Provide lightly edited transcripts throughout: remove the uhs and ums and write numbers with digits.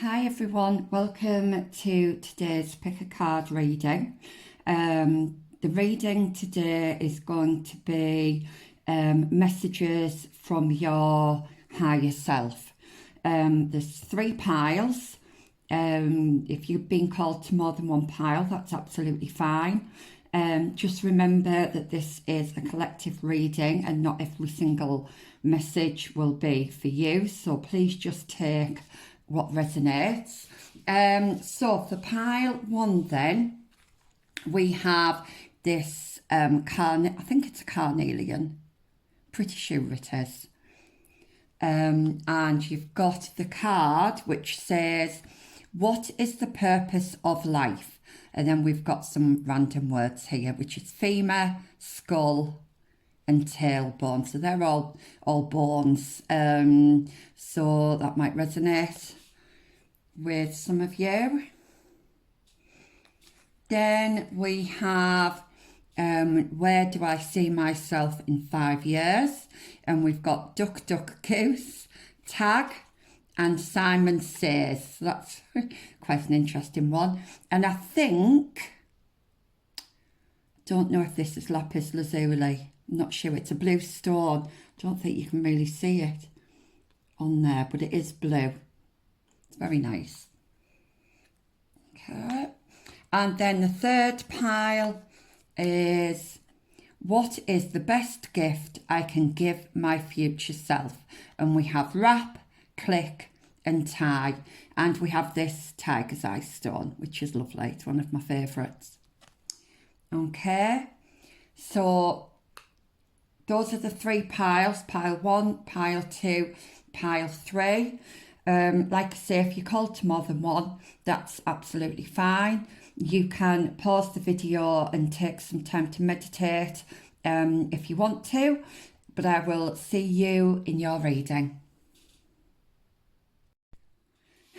Hi everyone, welcome to today's pick a card reading. The reading today is going to be messages from your higher self. There's 3 piles. If you've been called to more than one pile, that's absolutely fine. Just remember that this is a collective reading and not every single message will be for you. So please just take what resonates. So for pile 1 then, we have this, I think it's a carnelian, pretty sure it is. And you've got the card which says, what is the purpose of life? And then we've got some random words here, which is femur, skull, and tailbone. So they're all bones. So that might resonate with some of you. Then we have where do I see myself in 5 years? And we've got duck, duck, goose, tag, and Simon Says. So that's quite an interesting one. And I think, don't know if this is lapis lazuli. I'm not sure. It's a blue stone. Don't think you can really see it on there, but it is blue. It's very nice. Okay. And then the 3rd pile is, what is the best gift I can give my future self? And we have wrap, click, and tie. And we have this tiger's eye stone, which is lovely. It's one of my favourites. Okay. So those are the 3 piles, pile 1, pile 2, pile 3. Like I say, if you're called to more than one, that's absolutely fine. You can pause the video and take some time to meditate if you want to, but I will see you in your reading.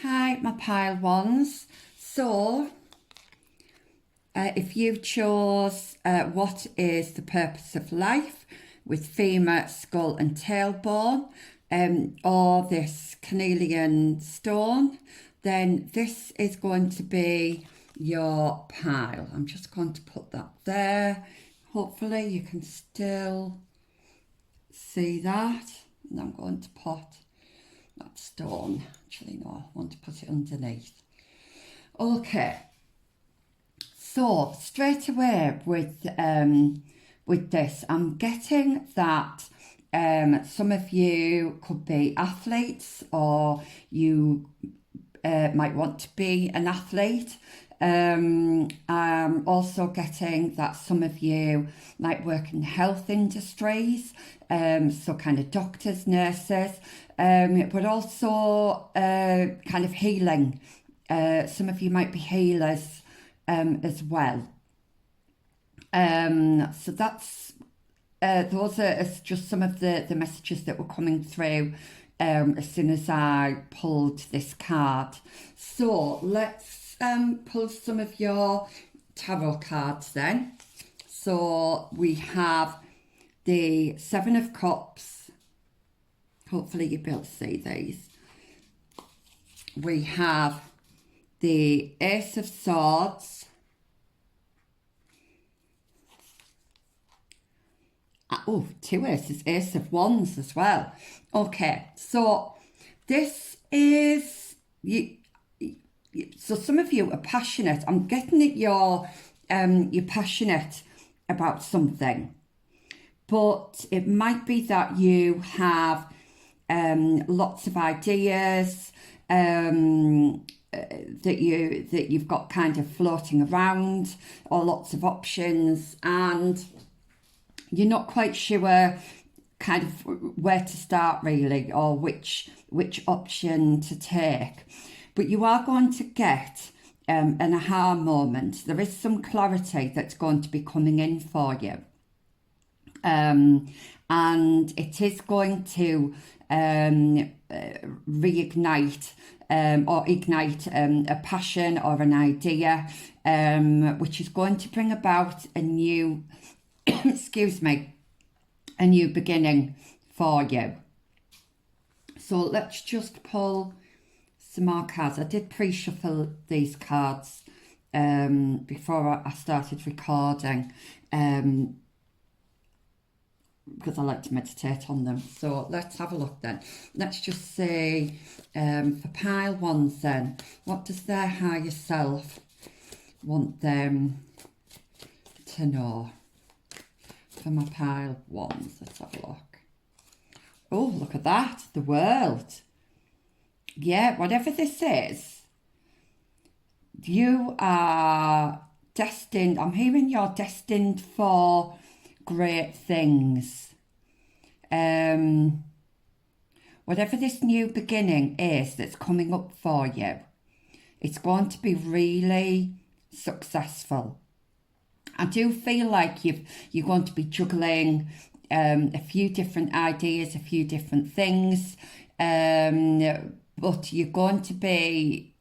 Hi, my pile 1s. So, if you chose what is the purpose of life with femur, skull and tailbone, or this carnelian stone, then this is going to be your pile. I'm just going to put that there. Hopefully you can still see that. And I'm going to put that stone. Actually, no, I want to put it underneath. Okay. So straight away with this, I'm getting that some of you could be athletes, or you might want to be an athlete. I'm also getting that some of you might work in health industries, so kind of doctors, nurses, but also kind of healing. Some of you might be healers as well. So that's those are just some of the messages that were coming through as soon as I pulled this card. So let's pull some of your tarot cards then. So we have the 7 of Cups. Hopefully you'll be able to see these. We have the Ace of Swords. Oh, 2 aces, Ace of Wands as well. Okay, so this is you. So some of you are passionate. I'm getting that you're passionate about something, but it might be that you have lots of ideas that you've got kind of floating around, or lots of options, and you're not quite sure kind of where to start really, or which option to take. But you are going to get an aha moment. There is some clarity that's going to be coming in for you. And it is going to reignite or ignite a passion or an idea, which is going to bring about a new, excuse me, a new beginning for you. So let's just pull some more cards. I did pre-shuffle these cards before I started recording because I like to meditate on them. So let's have a look then. Let's just see for pile ones then, what does their higher self want them to know? For my pile ones, let's have a look. Oh, look at that, the world. Yeah, whatever this is, you are destined, I'm hearing you're destined for great things. Whatever this new beginning is that's coming up for you, it's going to be really successful. I do feel like you're going to be juggling a few different ideas, a few different things, but you're going to be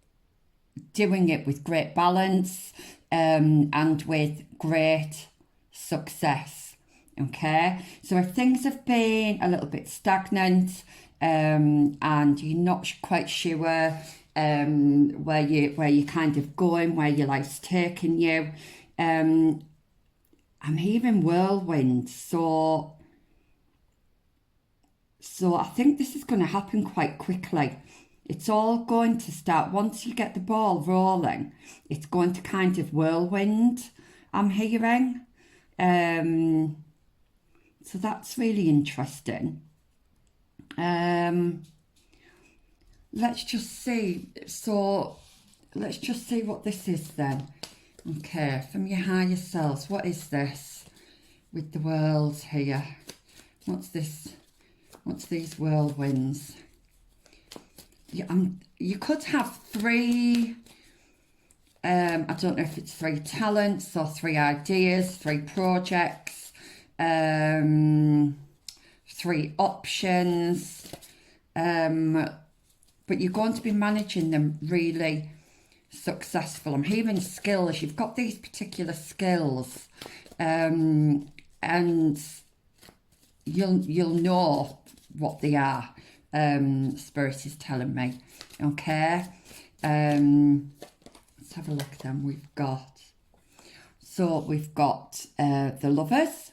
doing it with great balance and with great success. Okay, so if things have been a little bit stagnant and you're not quite sure where you're kind of going, where your life's taking you, I'm hearing whirlwind, so I think this is going to happen quite quickly. It's all going to start, once you get the ball rolling, it's going to kind of whirlwind, I'm hearing. So that's really interesting. Let's just see. So let's just see what this is then. Okay, from your higher selves, what is this with the world here? What's this? What's these whirlwinds? You could have three, I don't know if it's 3 talents or 3 ideas, 3 projects, 3 options, but you're going to be managing them really successful. I'm hearing skills. You've got these particular skills, and you'll know what they are. Spirit is telling me. Okay. Let's have a look then. We've got the lovers.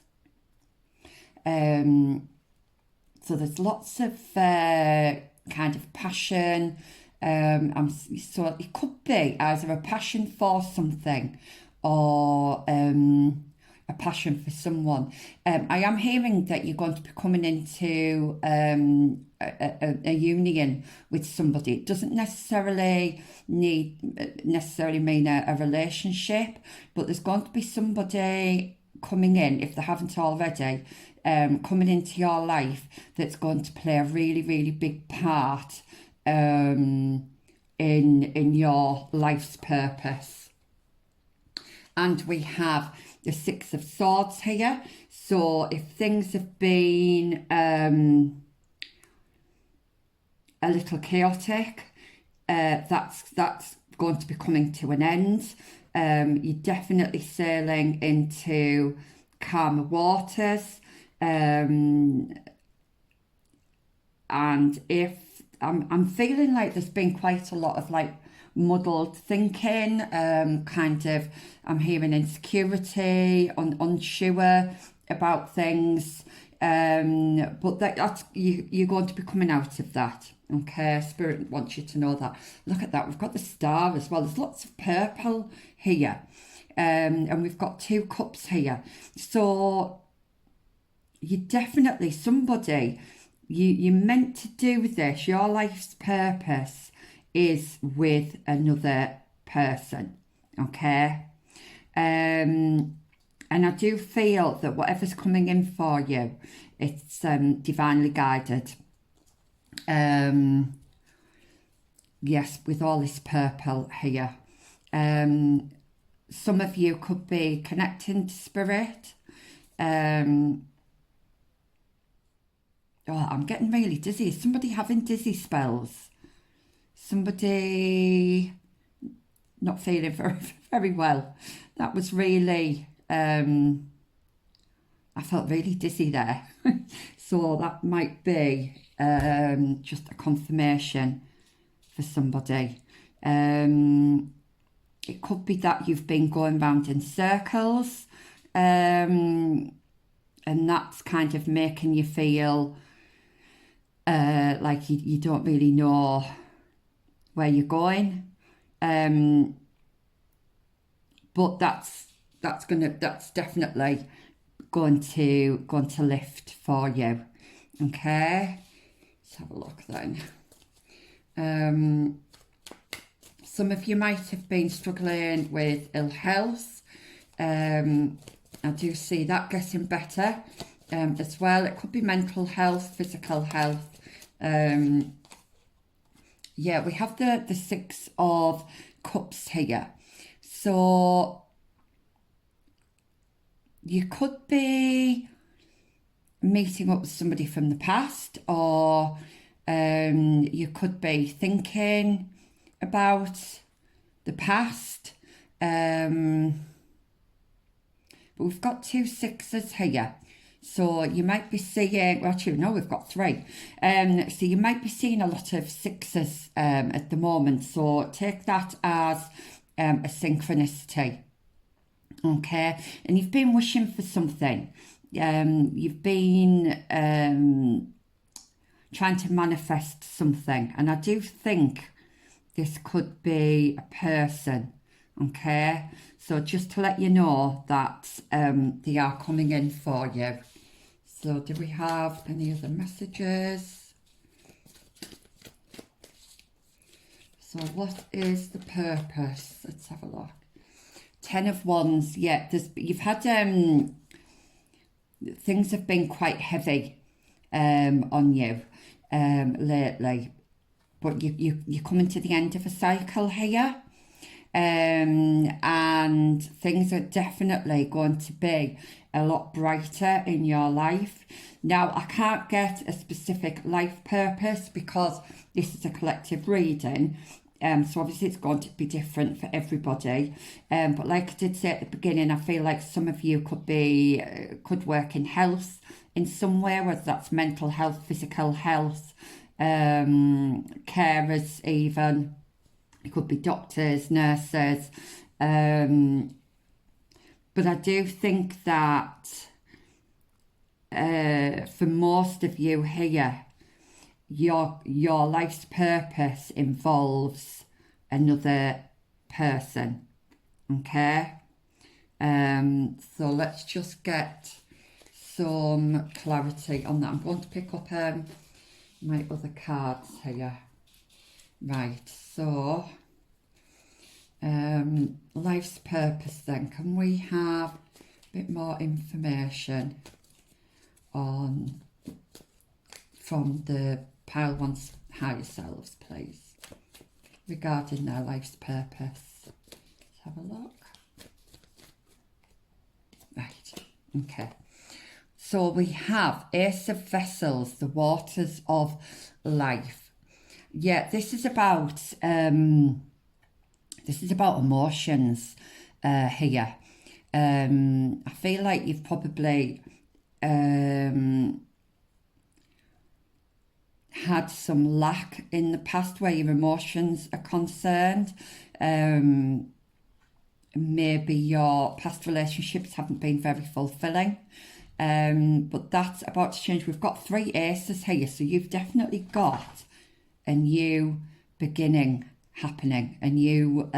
So there's lots of kind of passion. So it could be either a passion for something or a passion for someone. I am hearing that you're going to be coming into a union with somebody. It doesn't necessarily mean a relationship, but there's going to be somebody coming in, if they haven't already, coming into your life that's going to play a really, really big part in your life's purpose. And we have the 6 of Swords here. So if things have been a little chaotic, that's going to be coming to an end. You're definitely sailing into calmer waters. And if I'm feeling like there's been quite a lot of like muddled thinking, kind of, I'm hearing insecurity, unsure about things, but that's you're going to be coming out of that. Okay, Spirit wants you to know that. Look at that, we've got the Star as well. There's lots of purple here, and we've got 2 cups here. So you definitely, somebody, you're meant to do this. Your life's purpose is with another person. Okay, and I do feel that whatever's coming in for you, it's divinely guided. Yes, with all this purple here. Some of you could be connecting to Spirit. Oh, I'm getting really dizzy. Is somebody having dizzy spells? Somebody not feeling very, very well. That was really, I felt really dizzy there. So that might be just a confirmation for somebody. It could be that you've been going round in circles, and that's kind of making you feel like you don't really know where you're going. But that's definitely going to lift for you. Okay, let's have a look then. Some of you might have been struggling with ill health. I do see that getting better as well. It could be mental health, physical health. Yeah, we have the Six of Cups here. So you could be meeting up with somebody from the past, or you could be thinking about the past. But we've got 2 sixes here. So you might be seeing, well, actually, no, we've got 3. So you might be seeing a lot of sixes at the moment. So take that as a synchronicity. Okay, and you've been wishing for something. You've been trying to manifest something. And I do think this could be a person. Okay, so just to let you know that they are coming in for you. So do we have any other messages? So what is the purpose? Let's have a look. 10 of Wands. Yeah, you've had things have been quite heavy on you lately, but you're coming to the end of a cycle here. And things are definitely going to be a lot brighter in your life. Now, I can't get a specific life purpose because this is a collective reading. So obviously it's going to be different for everybody. But like I did say at the beginning, I feel like some of you could work in health in some way, whether that's mental health, physical health, carers even. It could be doctors, nurses. But I do think that for most of you here, your life's purpose involves another person. Okay? So let's just get some clarity on that. I'm going to pick up my other cards here. Right, so life's purpose then. Can we have a bit more information from the pile one's higher selves, please, regarding their life's purpose? Let's have a look. Right, okay. So we have Ace of Vessels, the waters of life. Yeah, this is about emotions here. I feel like you've probably had some lack in the past where your emotions are concerned. Maybe your past relationships haven't been very fulfilling. But that's about to change. We've got 3 aces here, so you've definitely got a new beginning happening. A new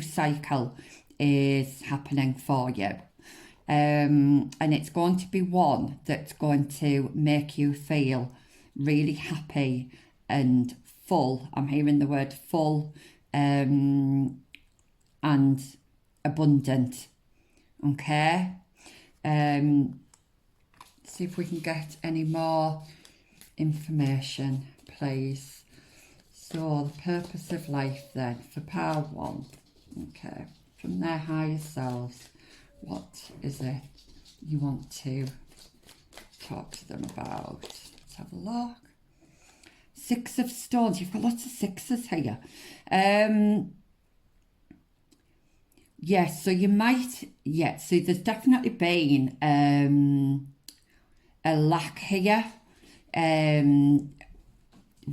cycle is happening for you. And it's going to be one that's going to make you feel really happy and full. I'm hearing the word full and abundant. Okay? See if we can get any more information, please. So the purpose of life then for pile 1. Okay. From their higher selves, what is it you want to talk to them about? Let's have a look. 6 of Stones. You've got lots of 6s here. Yes, so you might, so there's definitely been a lack here.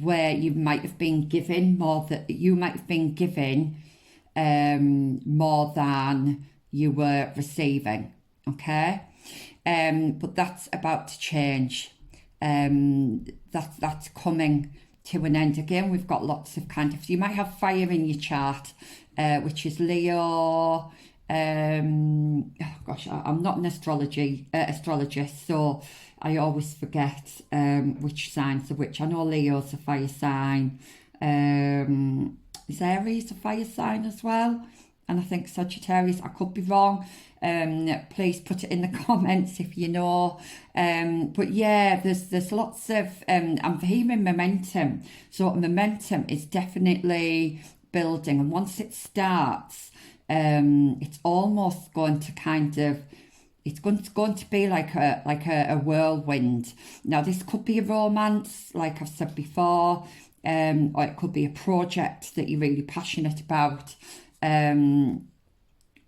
where you might have been given more that you might have been given more than you were receiving. Okay, but that's about to change. That's coming to an end again. We've got lots of kind of, you might have fire in your chart, which is Leo. Oh gosh, I'm not an astrologist, so I always forget which signs are which. I know Leo's a fire sign. Is Aries a fire sign as well? And I think Sagittarius, I could be wrong. Please put it in the comments if you know. But yeah, there's lots of, I'm hearing momentum. So momentum is definitely building. And once it starts, it's almost going to kind of, it's going to be like a whirlwind. Now, this could be a romance, like I've said before, or it could be a project that you're really passionate about.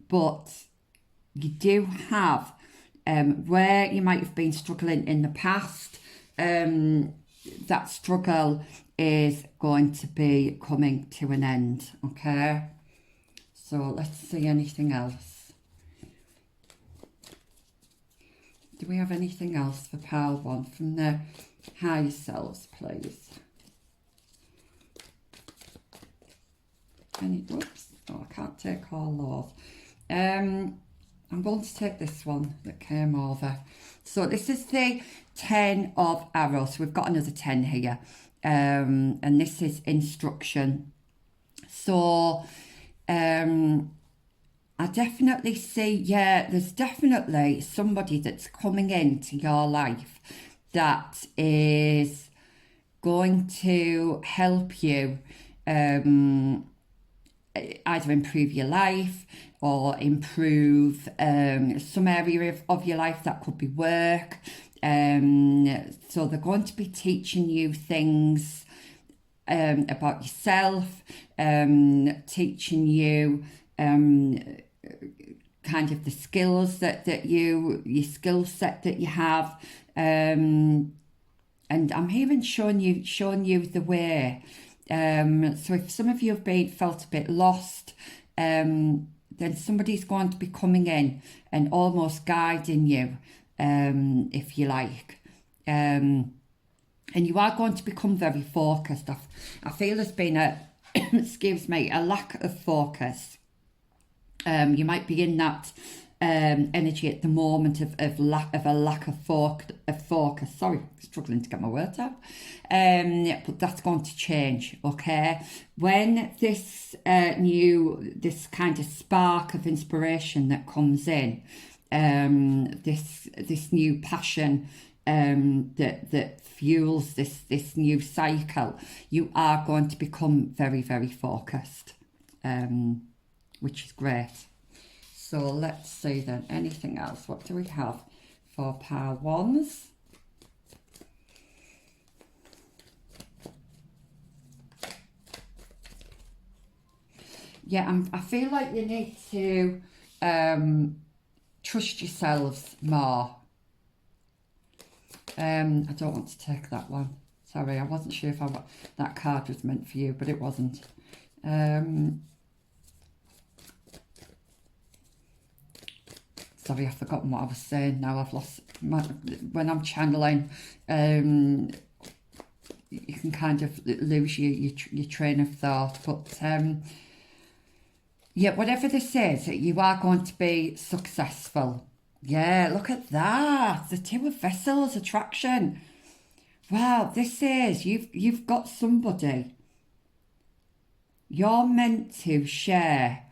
But you do have where you might have been struggling in the past, that struggle is going to be coming to an end. Okay, so let's see anything else. Do we have anything else for pile 1 from the higher selves, please? Whoops, oh, I can't take all those. I'm going to take this one that came over. So this is the 10 of arrows. So we've got another 10 here. And this is instruction. So I definitely see, yeah, there's definitely somebody that's coming into your life that is going to help you either improve your life or improve some area of your life. That could be work. So they're going to be teaching you things about yourself, teaching you kind of the skills that your skill set that you have, and I'm even showing you the way. So if some of you have felt a bit lost, then somebody's going to be coming in and almost guiding you, if you like. And you are going to become very focused. I feel there's been excuse me, a lack of focus. You might be in that energy at the moment of a lack of focus. Sorry, struggling to get my words out. But that's going to change. Okay, when this this kind of spark of inspiration that comes in, this new passion that fuels this new cycle, you are going to become very, very focused, which is great. So let's see then, anything else? What do we have for pile 1s? Yeah, I feel like you need to trust yourselves more. I don't want to take that one. Sorry, I wasn't sure if that card was meant for you, but it wasn't. Sorry, I've forgotten what I was saying now. I've lost when I'm channeling, you can kind of lose your train of thought. But yeah, whatever this is, you are going to be successful. Yeah, look at that. The 2 of Vessels, attraction. Wow, this is, you've got somebody. You're meant to share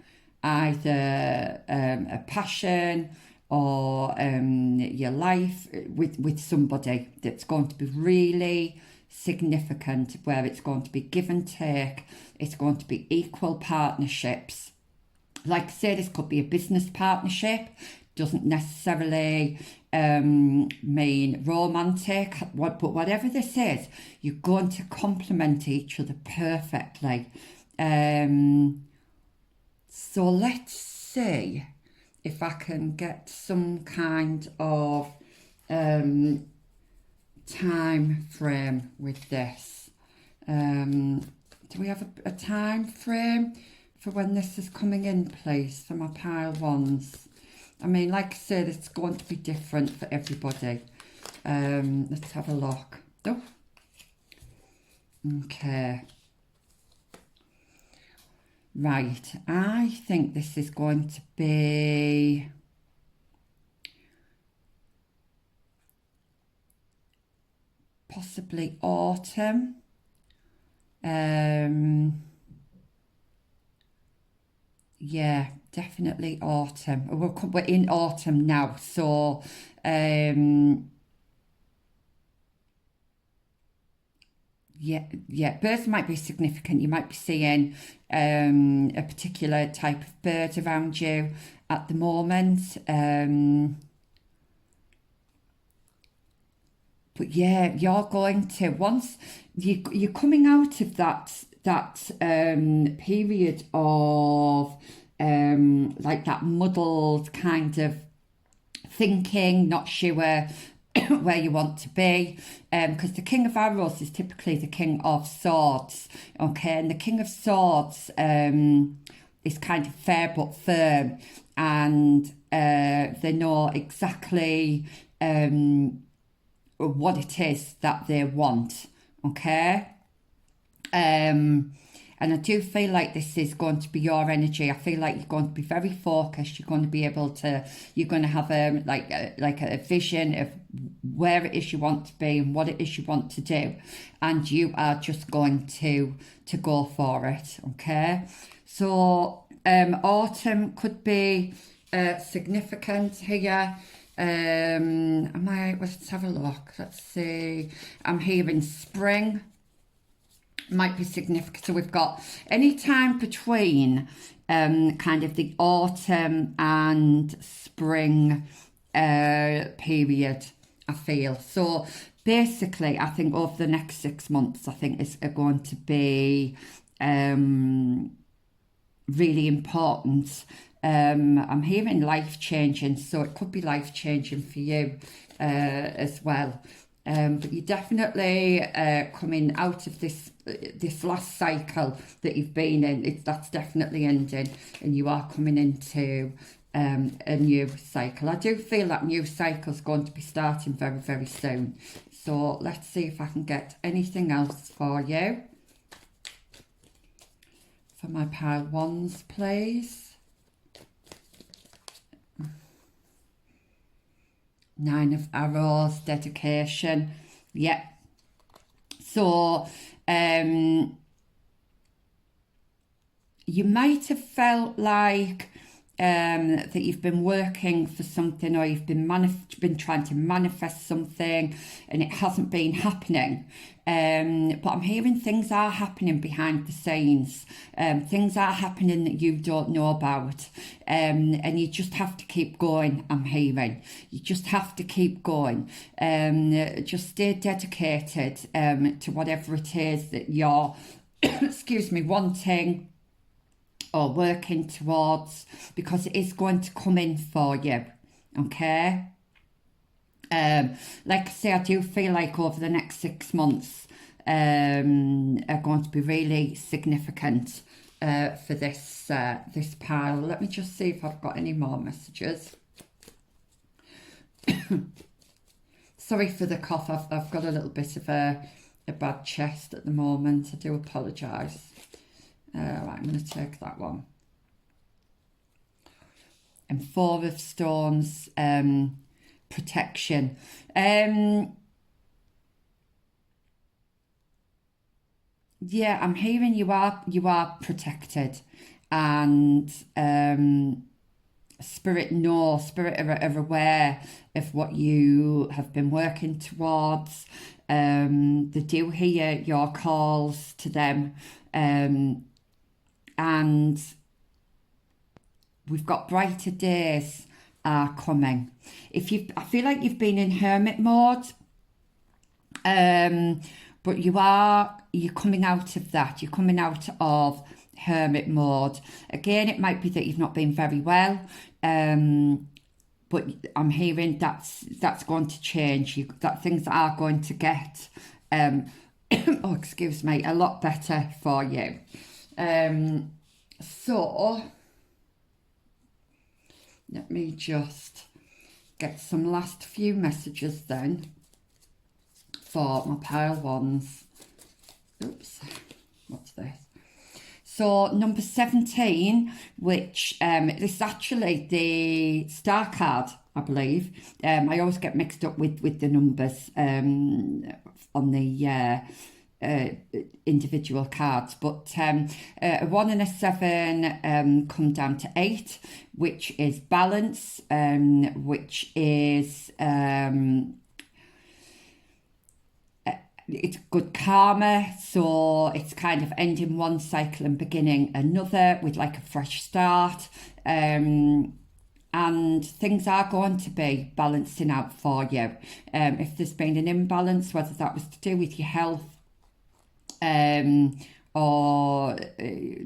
either a passion or your life with somebody that's going to be really significant, where it's going to be give and take. It's going to be equal partnerships. Like I say, this could be a business partnership. Doesn't necessarily mean romantic, but whatever this is, you're going to complement each other perfectly. So let's see if I can get some kind of time frame with this. Do we have a time frame for when this is coming in, please, for my pile ones? I mean, like I said, it's going to be different for everybody. Let's have a look. Oh, okay. Right, I think this is going to be possibly autumn. Yeah, definitely autumn. We're in autumn now, so yeah, birds might be significant. You might be seeing a particular type of bird around you at the moment. But yeah, you're going to, once you're coming out of that period of like that muddled kind of thinking, not sure where you want to be, because the King of Arrows is typically the King of Swords, okay, and the King of Swords is kind of fair but firm, and they know exactly what it is that they want, okay. And I do feel like this is going to be your energy. I feel like you're going to be very focused. You're going to be able to, you're going to have like a vision of where it is you want to be and what it is you want to do. And you are just going to go for it, okay? So autumn could be significant here. Let's have a look. Let's see. I'm hearing spring might be significant. So we've got any time between kind of the autumn and spring period, I feel. So basically, I think over the next 6 months, I think is going to be really important. I'm hearing life-changing, so it could be life-changing for you as well. But you're definitely coming out of this last cycle that you've been in. That's definitely ending, and you are coming into a new cycle. I do feel that new cycle is going to be starting very, very soon. So let's see if I can get anything else for you. For my pile ones, please. 9 of Arrows, dedication. Yep. So you might have felt like that you've been working for something, or you've been trying to manifest something and it hasn't been happening. But I'm hearing things are happening behind the scenes. Things are happening that you don't know about. And you just have to keep going, I'm hearing. You just have to keep going. Just stay dedicated to whatever it is that you're, excuse me, wanting or working towards, because it is going to come in for you, okay? Like I say, I do feel like over the next 6 months are going to be really significant for this this pile. Let me just see if I've got any more messages. Sorry for the cough. I've got a little bit of a bad chest at the moment. I do apologise. Right, I'm going to take that one. And 4 of Stones, protection. Yeah, I'm hearing you are protected, and spirit are aware of what you have been working towards. They do hear your calls to them. And we've got brighter days are coming. I feel like you've been in hermit mode, but you're coming out of that. You're coming out of hermit mode. Again, it might be that you've not been very well, but I'm hearing that's going to change. That things are going to get oh, excuse me, a lot better for you. So let me just get some last few messages then for my pile ones. Oops, what's this? So number 17, which this is actually the star card, I believe. I always get mixed up with the numbers on the individual cards, but a 1 and a 7 come down to 8, which is balance, which is it's good karma, so it's kind of ending one cycle and beginning another with like a fresh start, and things are going to be balancing out for you. If there's been an imbalance, whether that was to do with your health, or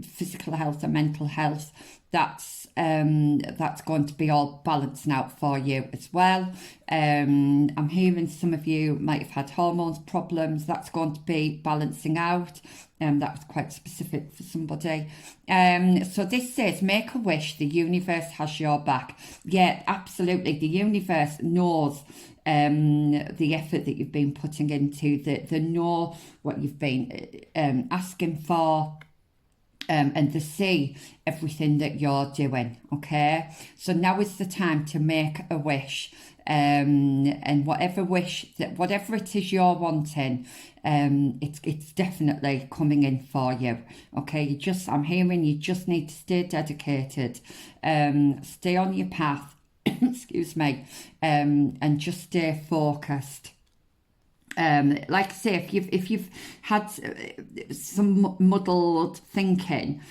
physical health or mental health, that's going to be all balancing out for you as well. I'm hearing some of you might have had hormones problems. That's going to be balancing out. That was quite specific for somebody. So this says, make a wish, the universe has your back. Yeah, absolutely. The universe knows the effort that you've been putting into, they know what you've been asking for, and they see everything that you're doing, okay? So now is the time to make a wish, and whatever it is you're wanting, it's definitely coming in for you, okay? I'm hearing you just need to stay dedicated, stay on your path, excuse me, and just stay focused. Like I say, if you've had some muddled thinking,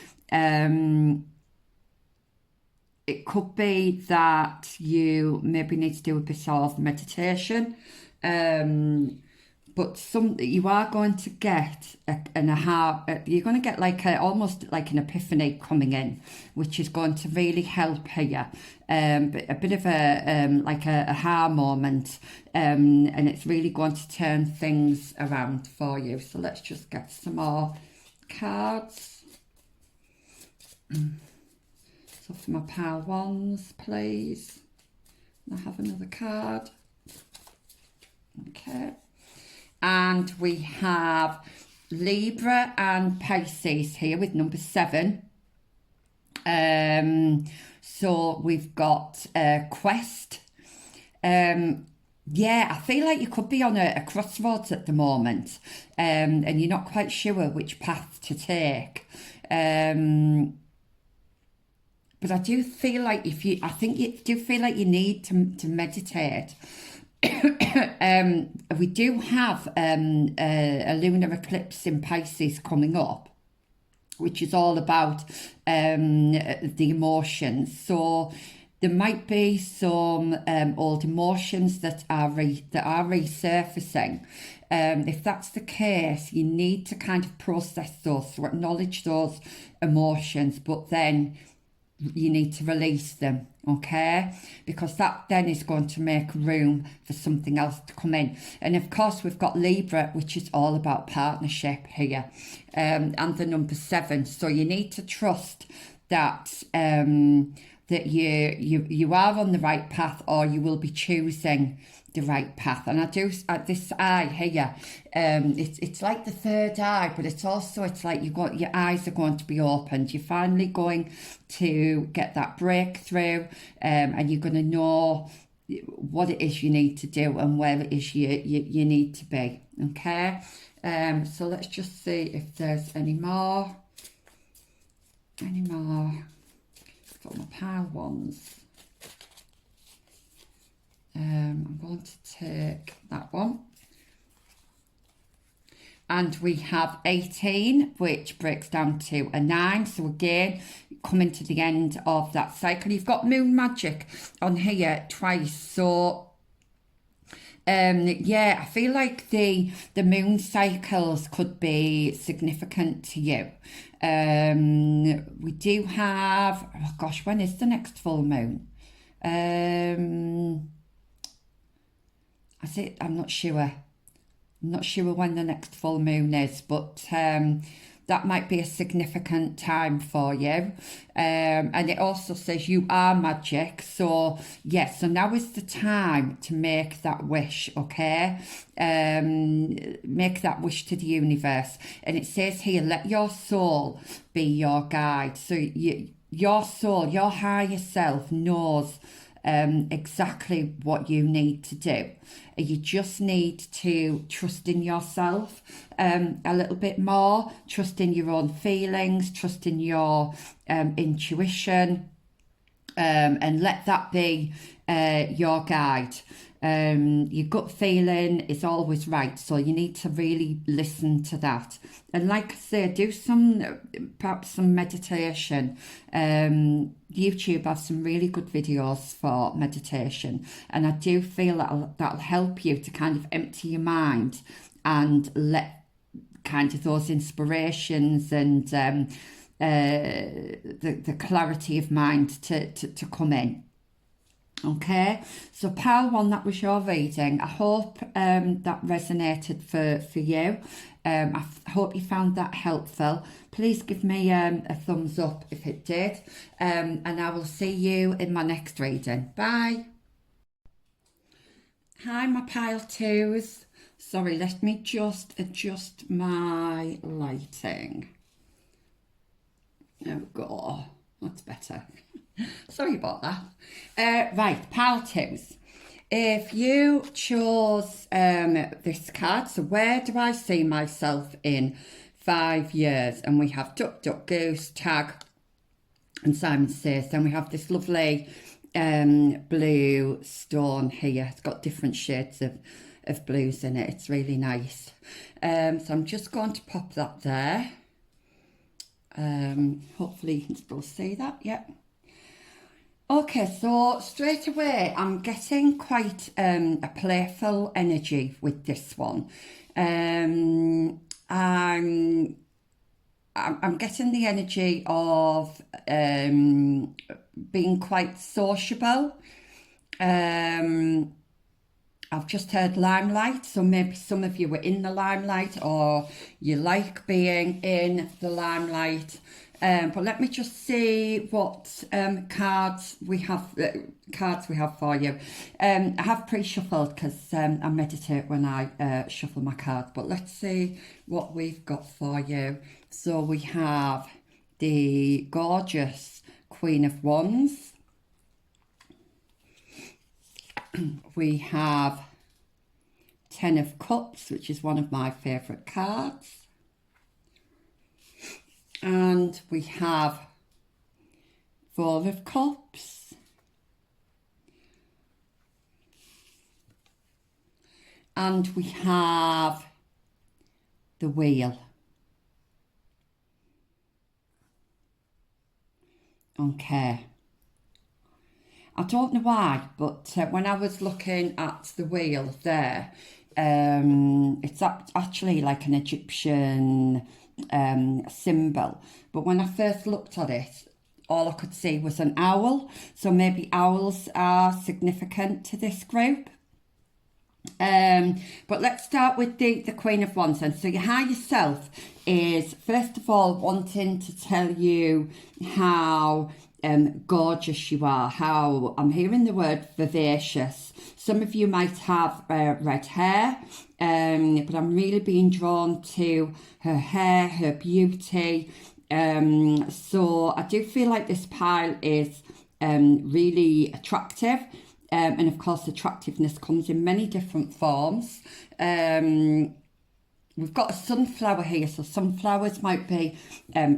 it could be that you maybe need to do a bit of meditation, but you are going to get an aha. You're going to get almost like an epiphany coming in, which is going to really help here. But a bit of a aha moment, and it's really going to turn things around for you. So let's just get some more cards. So for my pile ones, please. I have another card. Okay. And we have Libra and Pisces here with number 7. So we've got Quest. Yeah, I feel like you could be on a crossroads at the moment, and you're not quite sure which path to take. But I do feel like I think you do feel like you need to meditate. We do have a lunar eclipse in Pisces coming up, which is all about the emotions. So there might be some old emotions that are resurfacing. If that's the case, you need to kind of process those, so acknowledge those emotions, but then you need to release them, okay? Because that then is going to make room for something else to come in. And of course, we've got Libra, which is all about partnership here, and the number 7. So you need to trust that that you are on the right path, or you will be choosing the right path. And I do this eye here, it's like the third eye, but it's like your eyes are going to be opened. You're finally going to get that breakthrough, and you're going to know what it is you need to do and where it is you need to be, okay? So let's just see if there's any more for my pile ones. I'm going to take that one. And we have 18, which breaks down to a 9. So again, coming to the end of that cycle. You've got moon magic on here twice. So yeah, I feel like the moon cycles could be significant to you. We do have, oh gosh, when is the next full moon? I'm not sure. I'm not sure when the next full moon is, but that might be a significant time for you. And it also says you are magic. So, yes, so now is the time to make that wish, okay? Make that wish to the universe. And it says here, let your soul be your guide. So your soul, your higher self knows exactly what you need to do. You just need to trust in yourself a little bit more, trust in your own feelings, trust in your intuition, and let that be your guide. Your gut feeling is always right, so you need to really listen to that. And like I say, do perhaps some meditation. YouTube has some really good videos for meditation, and I do feel that'll help you to kind of empty your mind and let kind of those inspirations and the clarity of mind to come in. Okay, so pile one, that was your reading. I hope that resonated for you. I hope you found that helpful. Please give me a thumbs up if it did, and I will see you in my next reading. Bye. Hi, my pile twos. Sorry, let me just adjust my lighting. There we go. That's better. Sorry about that. Right, pile twos. If you chose this card, so where do I see myself in 5 years? And we have Duck, Duck, Goose, Tag, and Simon Says. Then we have this lovely blue stone here. It's got different shades of blues in it. It's really nice. So I'm just going to pop that there. Hopefully you can still see that. Yep. Okay, so straight away I'm getting quite a playful energy with this one. I'm getting the energy of being quite sociable. I've just heard limelight, so maybe some of you were in the limelight or you like being in the limelight. But let me just see what cards we have for you. I have pre-shuffled because I meditate when I shuffle my cards. But let's see what we've got for you. So we have the gorgeous Queen of Wands. We have 10 of Cups, which is one of my favourite cards. And we have 4 of Cups. And we have the Wheel. Okay. I don't know why, but when I was looking at the wheel there, it's actually like an Egyptian symbol. But when I first looked at it, all I could see was an owl. So maybe owls are significant to this group. But let's start with the Queen of Wands then. So your higher self is, first of all, wanting to tell you how gorgeous you are, how I'm hearing the word vivacious. Some of you might have red hair, but I'm really being drawn to her hair, her beauty. So I do feel like this pile is really attractive. And of course, attractiveness comes in many different forms. We've got a sunflower here, so sunflowers might be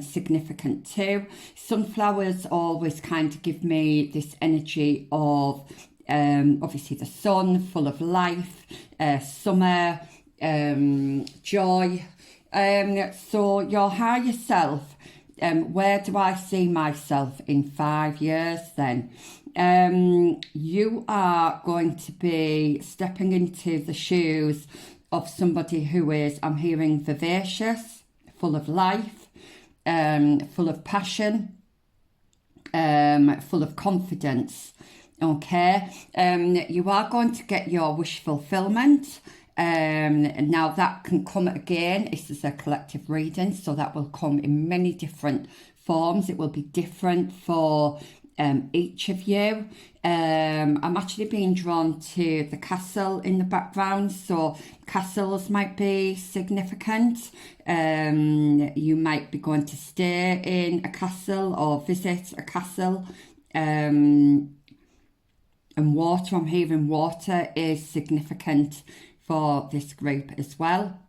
significant too. Sunflowers always kind of give me this energy of obviously the sun, full of life, summer, joy. So your higher self, where do I see myself in 5 years then? You are going to be stepping into the shoes of somebody who is, I'm hearing, vivacious, full of life, full of passion, full of confidence. Okay, you are going to get your wish fulfillment. Now that can come again. This is a collective reading, so that will come in many different forms. It will be different for each of you. I'm actually being drawn to the castle in the background, so castles might be significant. You might be going to stay in a castle or visit a castle. And water, I'm hearing water is significant for this group as well.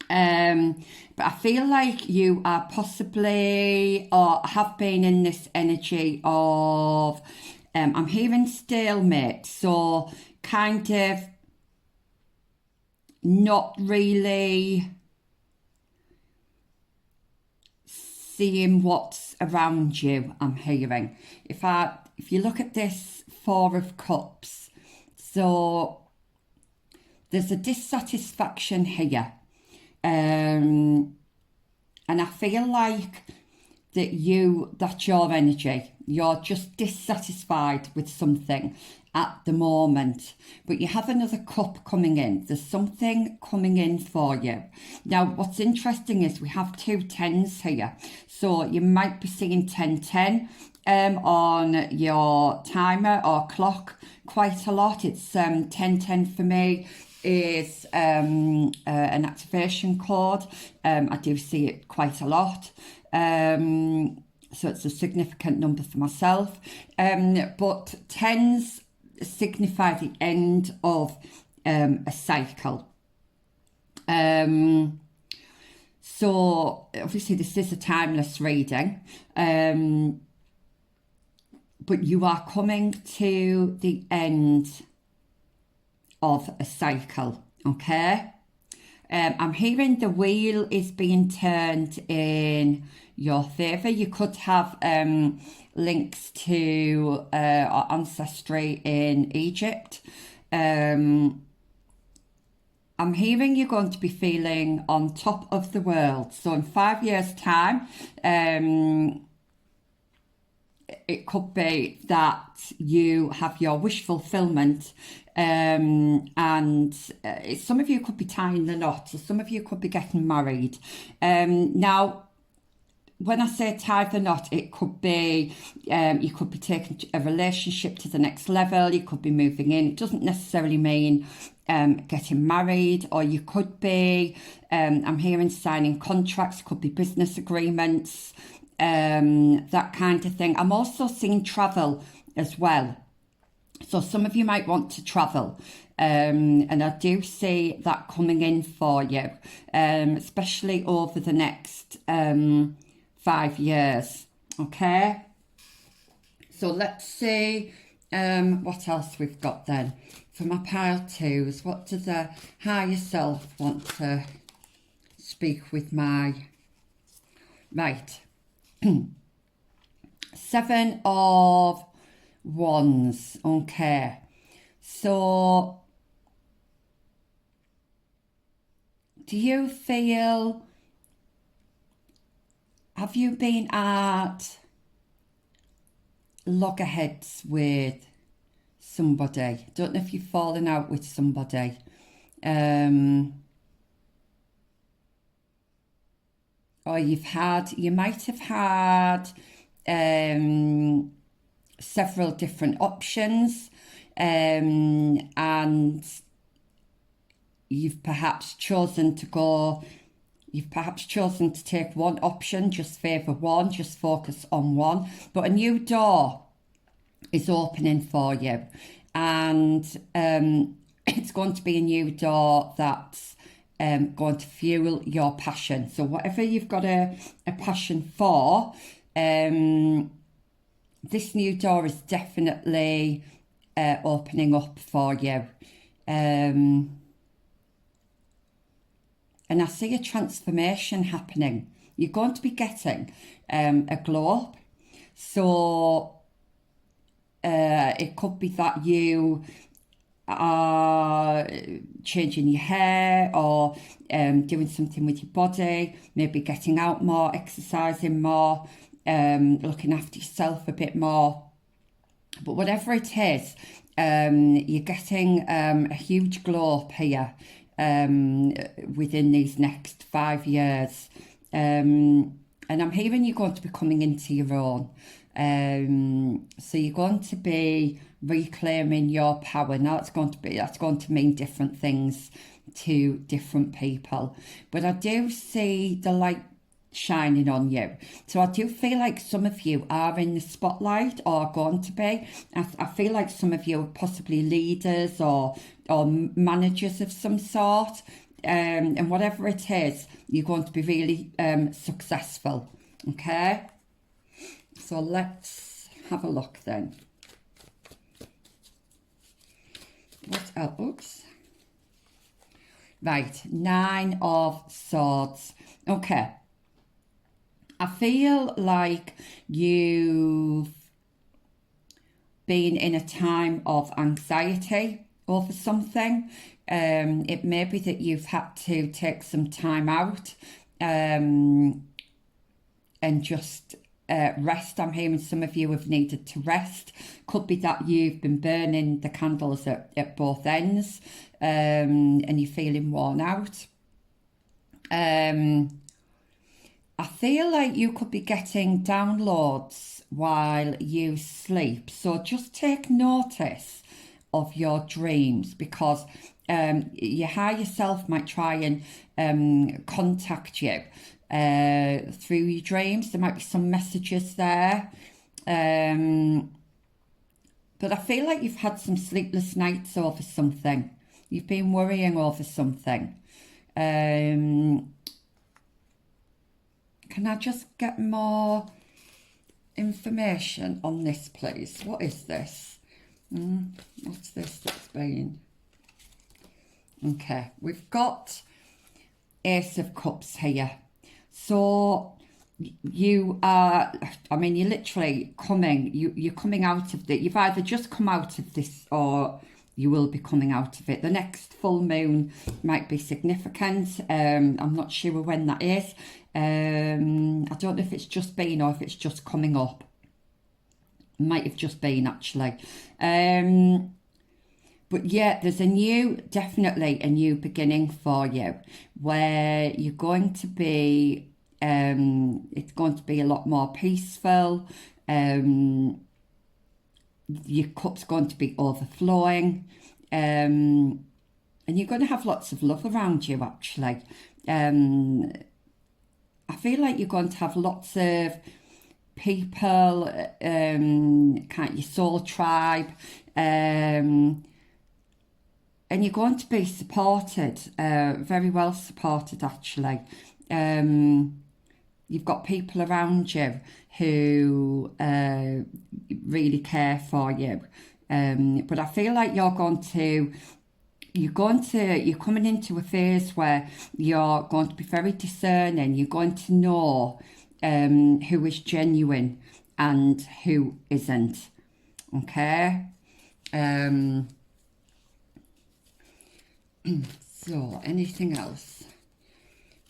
But I feel like you are possibly or have been in this energy of I'm hearing stalemate, so kind of not really seeing what's around you. I'm hearing if you look at this Four of Cups, so there's a dissatisfaction here. And I feel like that's your energy. You're just dissatisfied with something at the moment, but you have another cup coming in. There's something coming in for you. Now, what's interesting is we have 2 10s here. So you might be seeing 1010 on your timer or clock quite a lot. It's 1010 for me is an activation code. I do see it quite a lot. So it's a significant number for myself. But 10s signify the end of a cycle. So obviously this is a timeless reading. But you are coming to the end of a cycle, okay? I'm hearing the wheel is being turned in your favour. You could have links to our ancestry in Egypt. I'm hearing you're going to be feeling on top of the world. So in 5 years' time, it could be that you have your wish fulfillment, and some of you could be tying the knot, so some of you could be getting married. Now, when I say tie the knot, it could be you could be taking a relationship to the next level, you could be moving in. It doesn't necessarily mean getting married, or you could be, I'm hearing signing contracts, could be business agreements, that kind of thing. I'm also seeing travel as well. So some of you might want to travel, and I do see that coming in for you, especially over the next 5 years. Okay, so let's see what else we've got then. For my pile 2s, what does the higher self want to speak with my... Right. 7 of Wands. Okay, so do you feel, have you been at loggerheads with somebody? Don't know if you've fallen out with somebody. Or you might have had several different options, and you've perhaps chosen to take one option, just favour one, just focus on one. But a new door is opening for you, and it's going to be a new door that's going to fuel your passion. So whatever you've got a passion for, this new door is definitely opening up for you. And I see a transformation happening. You're going to be getting a globe. So it could be that you are changing your hair, or doing something with your body, maybe getting out more, exercising more, looking after yourself a bit more. But whatever it is, you're getting a huge glow up here within these next 5 years. And I'm hearing you're going to be coming into your own. So you're going to be reclaiming your power. Now that's going to mean different things to different people. But I do see the light shining on you. So I do feel like some of you are in the spotlight or are going to be. I feel like some of you are possibly leaders or managers of some sort. And whatever it is, you're going to be really successful. Okay? So let's have a look then. What else? Oops. Right, 9 of Swords. Okay. I feel like you've been in a time of anxiety over something. It may be that you've had to take some time out and just rest. I'm hearing some of you have needed to rest. Could be that you've been burning the candles at both ends and you're feeling worn out. I feel like you could be getting downloads while you sleep. So just take notice of your dreams, because your higher self might try and contact you through your dreams. There might be some messages there. But I feel like you've had some sleepless nights over something. You've been worrying over something. Can I just get more information on this, please? What is this? What's this that's been? Okay, we've got Ace of Cups here. So you are, I mean, you're literally coming, you're coming out of it. You've either just come out of this or you will be coming out of it. The next full moon might be significant. I'm not sure when that is. I don't know if it's just been or if it's just coming up. Might have just been, actually. But yeah, there's definitely a new beginning for you, where you're going to be, it's going to be a lot more peaceful. Your cup's going to be overflowing. And you're going to have lots of love around you, actually. I feel like you're going to have lots of people, kind of your soul tribe, and you're going to be supported, very well supported, actually. You've got people around you who really care for you. But I feel like you're coming into a phase where you're going to be very discerning. You're going to know who is genuine and who isn't. Okay? So, anything else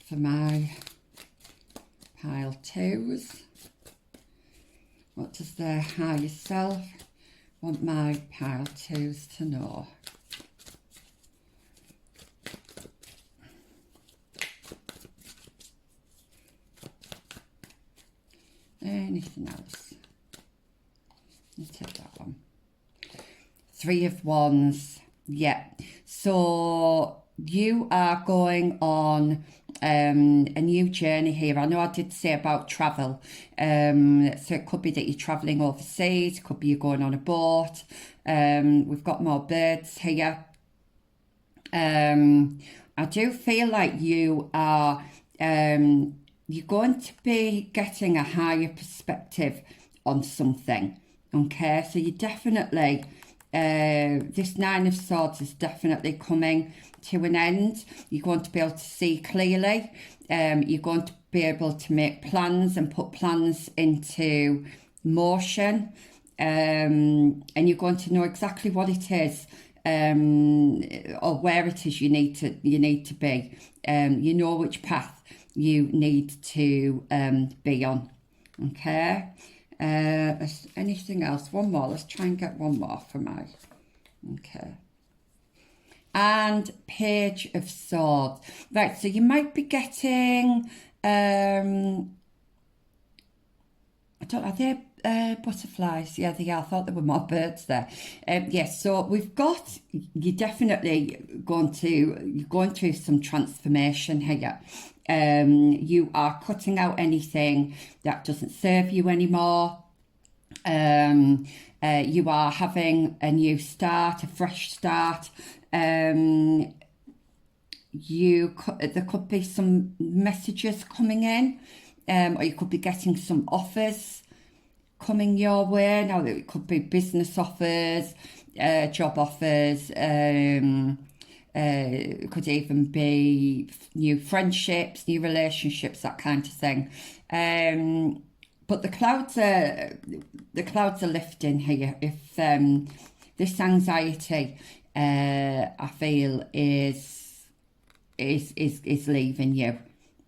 for my pile twos? What does their higher self want my pile twos to know? Anything else? Let's take that one. 3 of Wands. Yeah. So you are going on a new journey here. I know I did say about travel. So it could be that you're travelling overseas. It could be you're going on a boat. We've got more birds here. I do feel like you are... you're going to be getting a higher perspective on something, okay? So you definitely, this 9 of Swords is definitely coming to an end. You're going to be able to see clearly. You're going to be able to make plans and put plans into motion. And you're going to know exactly what it is, or where it is you need to be. You know which path you need to be on. Okay. Anything else? One more. Let's try and get one more for my. Okay. and Page of Swords. Right, so you might be getting, I don't know, are they butterflies? Yeah, they are. I thought there were more birds there. Yes, so we've got, you're definitely you're going through some transformation here. You are cutting out anything that doesn't serve you anymore. You are having a new start, a fresh start. There could be some messages coming in, or you could be getting some offers coming your way. Now, it could be business offers, job offers. It could even be new friendships, new relationships, that kind of thing. But the clouds are lifting here. If this anxiety, I feel is leaving you,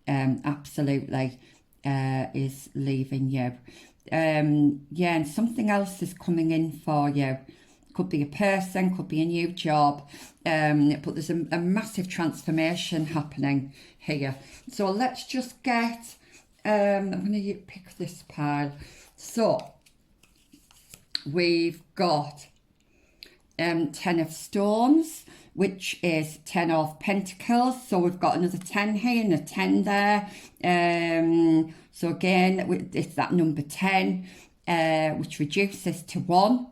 absolutely, is leaving you. Yeah, and something else is coming in for you. Could be a person, could be a new job, but there's a massive transformation happening here. So let's just get, I'm going to pick this pile. So we've got 10 of Stones, which is 10 of Pentacles. So we've got another 10 here and a 10 there. So again, it's that number 10, which reduces to 1.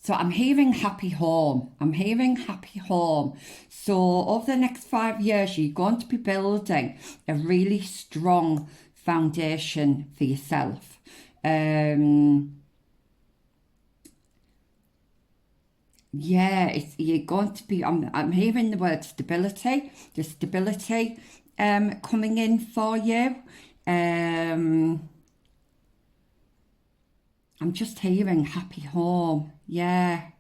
So I'm hearing happy home. I'm hearing happy home. So over the next 5 years, you're going to be building a really strong foundation for yourself. Yeah, you're going to be, I'm hearing the word stability. There's stability coming in for you. I'm just hearing happy home. Yeah,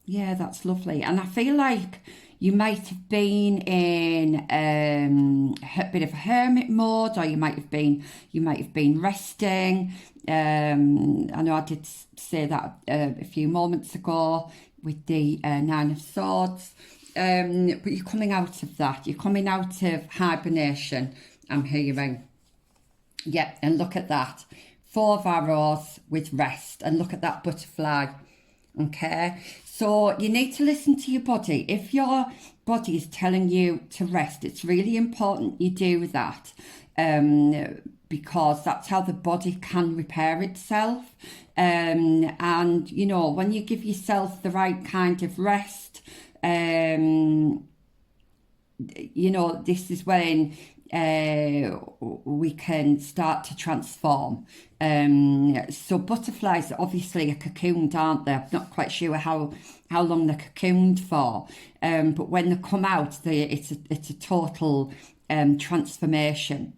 that's lovely. And I feel like you might have been in a bit of a hermit mode, or you might have been resting. I know I did say that a few moments ago with the 9 of Swords. But you're coming out of that. You're coming out of hibernation, I'm hearing. Yeah, and look at that. 4 of Arrows with rest, and look at that butterfly. Okay, so you need to listen to your body. If your body is telling you to rest, it's really important you do that, because that's how the body can repair itself. And you know, when you give yourself the right kind of rest, you know, this is when we can start to transform. So butterflies obviously are cocooned, aren't they? I'm not quite sure how long they're cocooned for, but when they come out, it's a total transformation.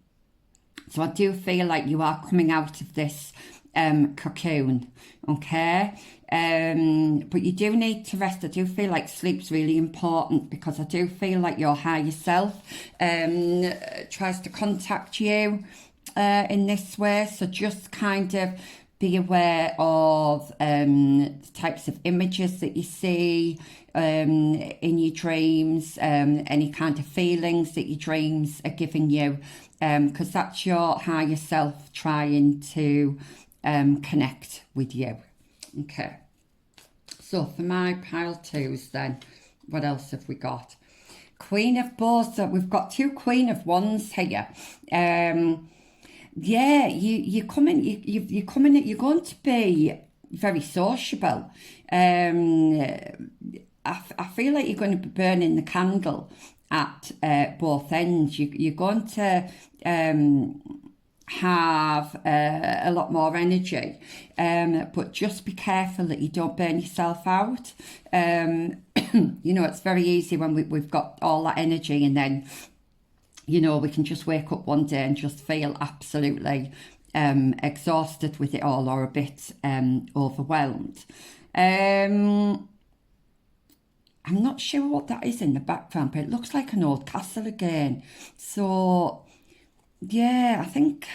So I do feel like you are coming out of this cocoon, okay? But you do need to rest. I do feel like sleep's really important, because I do feel like your higher self tries to contact you in this way. So just kind of be aware of the types of images that you see in your dreams, any kind of feelings that your dreams are giving you, because that's your higher self trying to connect with you. Okay, so for my pile 2s then, what else have we got? Queen of Bows. So we've got 2 Queen of Wands here. Yeah, you're coming. You're coming. You're going to be very sociable. I feel like you're going to be burning the candle at both ends. You're going to have a lot more energy, but just be careful that you don't burn yourself out. You know, it's very easy when we've got all that energy, and then, you know, we can just wake up one day and just feel absolutely exhausted with it all, or a bit overwhelmed. I'm not sure what that is in the background, but it looks like an old castle again. So yeah, I think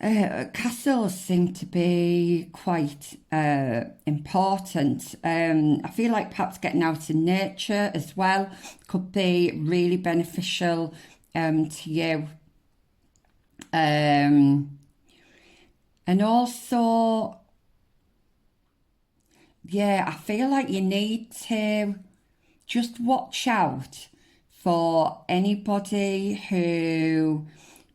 Castles seem to be quite important. I feel like perhaps getting out in nature as well could be really beneficial to you. And also, yeah, I feel like you need to just watch out for anybody who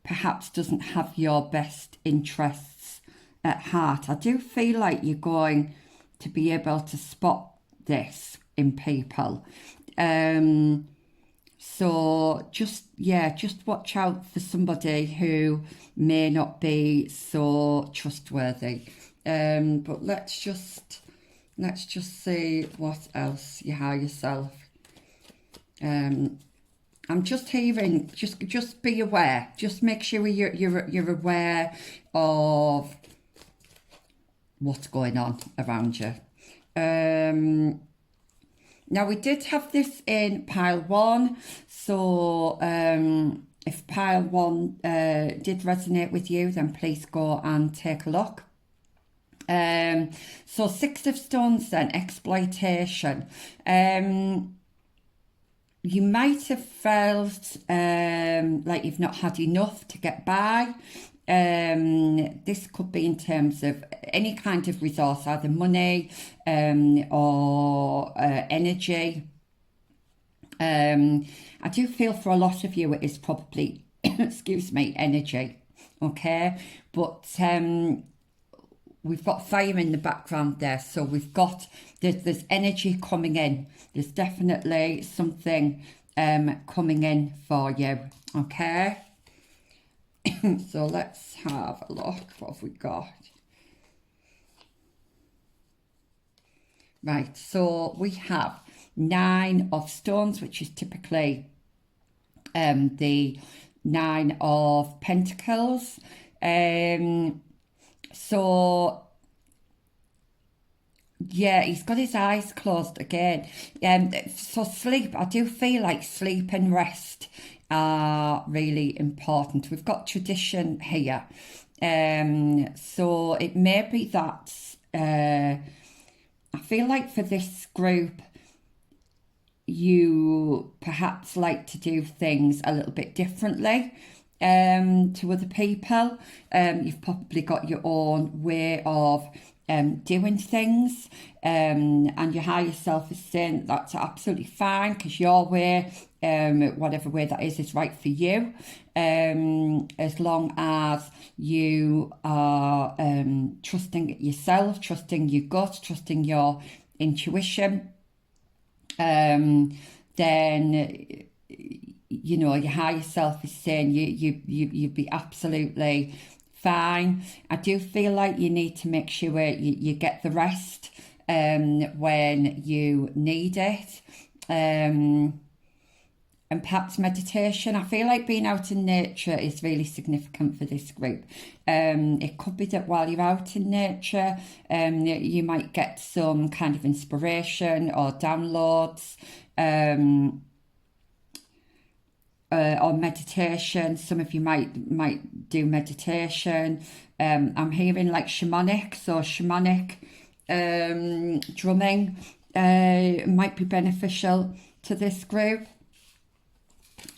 perhaps doesn't have your best interests at heart. I do feel like you're going to be able to spot this in people. So just watch out for somebody who may not be so trustworthy. But let's just see what else you have yourself. I'm just hearing. Just be aware. Just make sure you're aware of what's going on around you. Now we did have this in pile one, so if pile one did resonate with you, then please go and take a look. So Six of Stones then, exploitation. You might have felt like you've not had enough to get by. This could be in terms of any kind of resource, either money or energy. I do feel for a lot of you it is probably, excuse me, energy, okay? But we've got fire in the background there, so there's energy coming in. There's definitely something coming in for you, okay? So let's have a look. What have we got? Right, so we have Nine of Stones, which is typically the Nine of Pentacles. So yeah, he's got his eyes closed again. So sleep, I do feel like sleep and rest are really important. We've got tradition here. So it may be that I feel like for this group, you perhaps like to do things a little bit differently to other people. You've probably got your own way of doing things, and your higher self is saying that's absolutely fine because your way, whatever way that is right for you, as long as you are trusting yourself, trusting your gut, trusting your intuition, then you know your higher self is saying you'd be absolutely fine. I do feel like you need to make sure you get the rest when you need it, and perhaps meditation. I feel like being out in nature is really significant for this group. It could be that while you're out in nature, you might get some kind of inspiration or downloads, or meditation. Some of you might do meditation. I'm hearing like shamanic, so shamanic drumming might be beneficial to this group.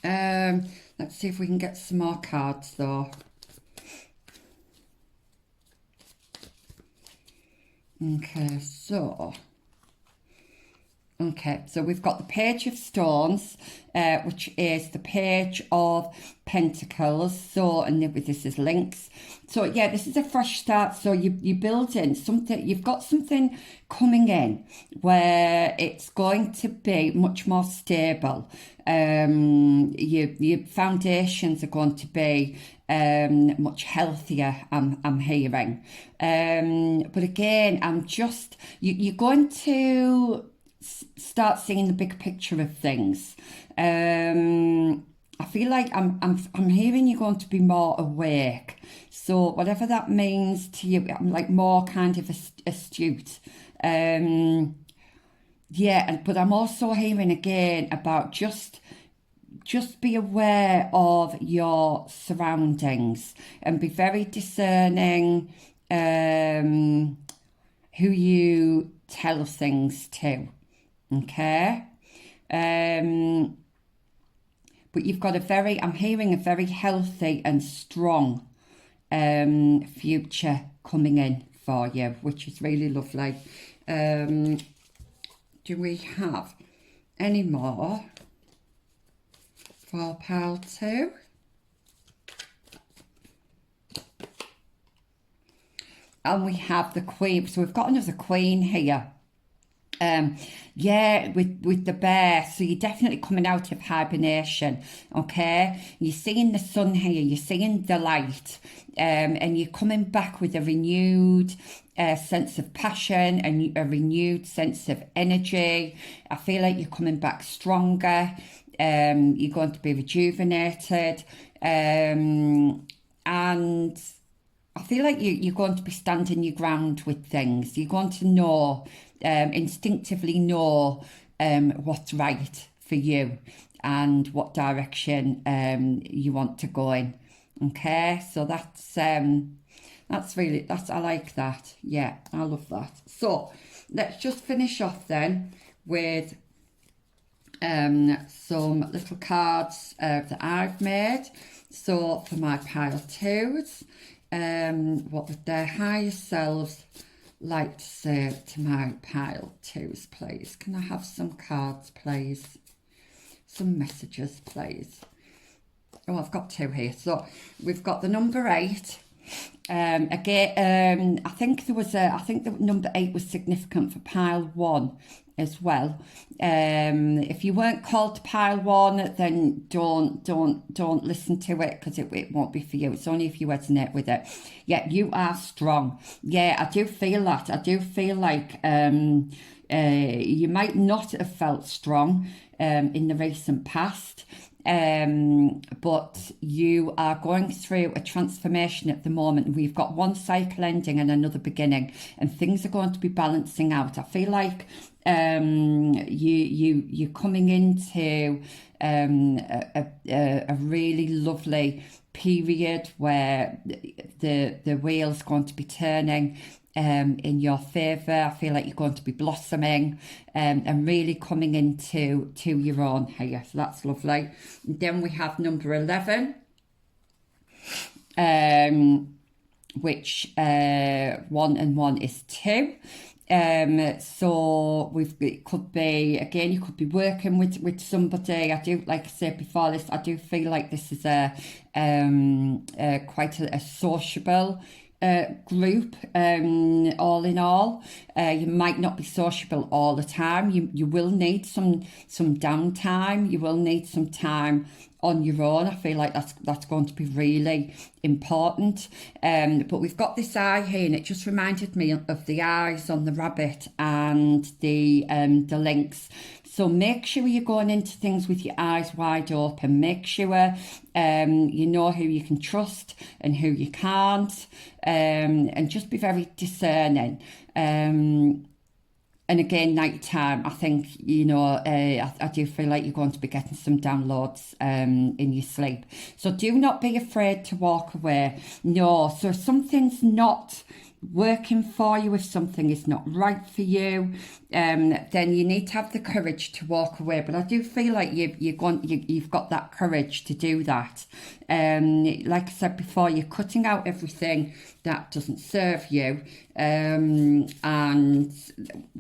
Let's see if we can get some more cards though. Okay, so we've got the Page of Stones, which is the Page of Pentacles. So, and this is links. So yeah, this is a fresh start. So you build in something, you've got something coming in where it's going to be much more stable. Your foundations are going to be much healthier, I'm hearing. But again, you're going to start seeing the big picture of things. I feel like I'm hearing you're going to be more awake. So whatever that means to you, I'm like more kind of astute. Yeah, but I'm also hearing again about just just be aware of your surroundings and be very discerning who you tell things to. Okay? But you've got I'm hearing a very healthy and strong future coming in for you, which is really lovely. Do we have any more for pile 2? And we have the Queen. So we've got another Queen here. Yeah, with the bear, so you're definitely coming out of hibernation, okay? You're seeing the sun here, you're seeing the light, and you're coming back with a renewed sense of passion and a renewed sense of energy. I feel like you're coming back stronger, you're going to be rejuvenated, and I feel like you're going to be standing your ground with things. You're going to know, instinctively know what's right for you and what direction you want to go in. Okay, so that's really, I like that. Yeah, I love that. So let's just finish off then with some little cards that I've made. So for my pile 2s, what would their higher selves like to say to my pile 2s, please? Can I have some cards, please? Some messages, please. Oh, I've got 2 here. So we've got the number 8. Again, I think the number 8 was significant for pile 1 as well. If you weren't called to pile 1, then don't listen to it, because it won't be for you. It's only if you resonate with it. Yeah, you are strong. Yeah, I do feel that. I do feel like you might not have felt strong in the recent past. But you are going through a transformation at the moment. We've got one cycle ending and another beginning, and things are going to be balancing out. I feel like you're coming into a really lovely period where the wheel's going to be turning in your favour. I feel like you're going to be blossoming and really coming into your own here. So that's lovely. And then we have number 11, which 1 and 1 is 2. So it could be, again, you could be working with somebody. I do, like I said before this, I do feel like this is quite a sociable group, all in all. You might not be sociable all the time. You will need some downtime. You will need some time on your own. I feel like that's going to be really important. But we've got this eye here, and it just reminded me of the eyes on the rabbit and the lynx. So make sure you're going into things with your eyes wide open. Make sure you know who you can trust and who you can't, and just be very discerning. And again, nighttime, I think, I do feel like you're going to be getting some downloads in your sleep. So do not be afraid to walk away. No, so if something's not working for you, if something is not right for you, then you need to have the courage to walk away. But I do feel like you've got that courage to do that. Like I said before, you're cutting out everything that doesn't serve you, and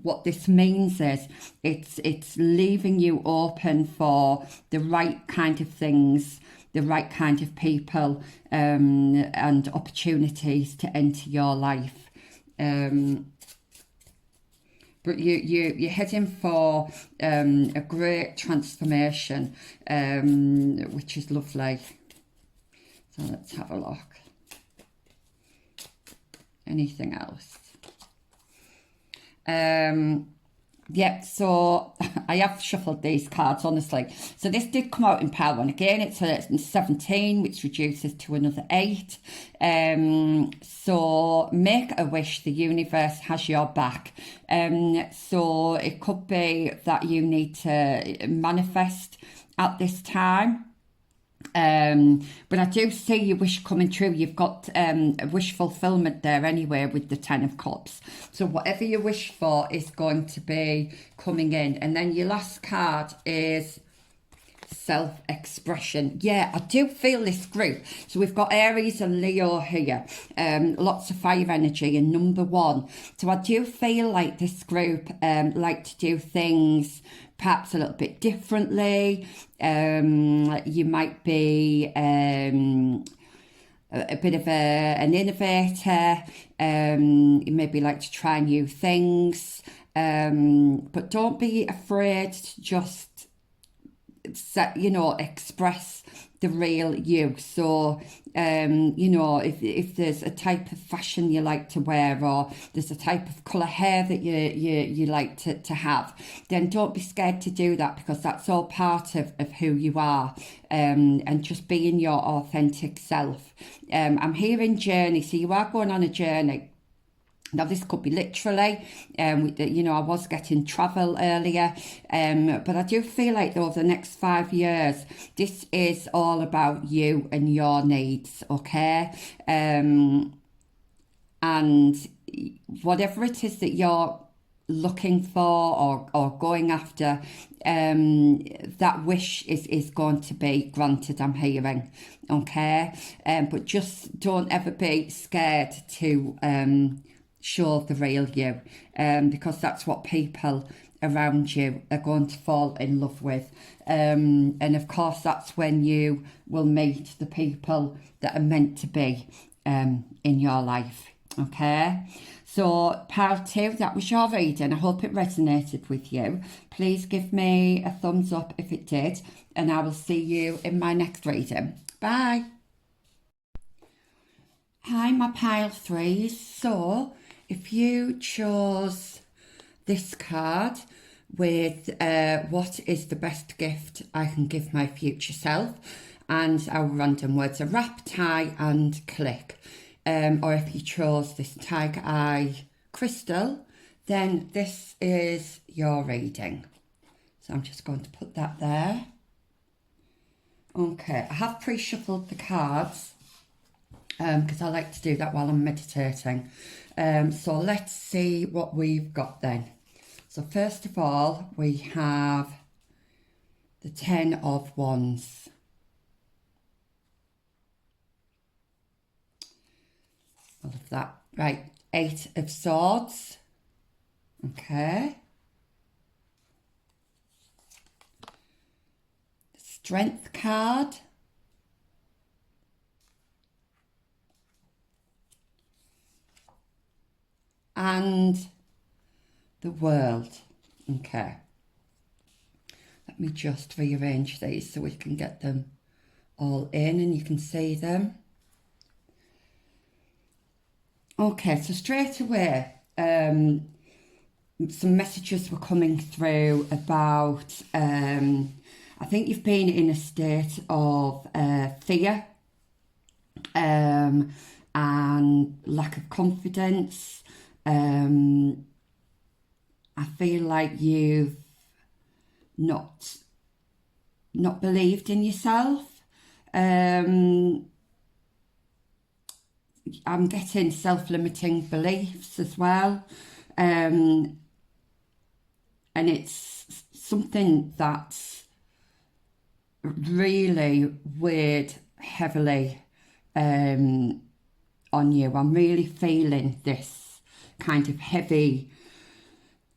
what this means is it's leaving you open for the right kind of things, the right kind of people, and opportunities to enter your life. But you're heading for a great transformation, which is lovely. So let's have a look. Anything else? Yep, so I have shuffled these cards, honestly. So this did come out in pile 1. Again, it's a 17, which reduces to another 8. So make a wish. The universe has your back. So it could be that you need to manifest at this time. But I do see your wish coming true. You've got a wish fulfillment there anyway with the Ten of Cups. So whatever you wish for is going to be coming in. And then your last card is self-expression. Yeah, I do feel this group. So we've got Aries and Leo here. Lots of fire energy and number one. So I do feel like this group like to do things perhaps a little bit differently. You might be a bit of an innovator. You maybe like to try new things. But don't be afraid to just express the real you. So if there's a type of fashion you like to wear, or there's a type of colour hair that you like to have, then don't be scared to do that, because that's all part of who you are, and just being your authentic self. I'm hearing journey, so you are going on a journey. Now, this could be literally, I was getting travel earlier, but I do feel like over the next 5 years, this is all about you and your needs, okay? And whatever it is that you're looking for or going after, that wish is going to be granted, I'm hearing, okay? But just don't ever be scared to show the real you, because that's what people around you are going to fall in love with, and of course that's when you will meet the people that are meant to be in your life. Okay, so part 2, that was your reading. I hope it resonated with you. Please give me a thumbs up if it did, and I will see you in my next reading. Bye. Hi, my pile 3s. So if you chose this card with what is the best gift I can give my future self, and our random words are wrap, tie and click, or if you chose this tiger eye crystal, then this is your reading. So I'm just going to put that there. Okay, I have pre-shuffled the cards because I like to do that while I'm meditating. So let's see what we've got then. So first of all, we have the 10 of Wands. I love that. Right, 8 of Swords. Okay. The Strength card. And the World. Okay. Let me just rearrange these so we can get them all in and you can see them. Okay, so straight away, some messages were coming through about, I think you've been in a state of fear and lack of confidence. I feel like you've not believed in yourself. I'm getting self-limiting beliefs as well, and it's something that's really weighed heavily on you. I'm really feeling this kind of heavy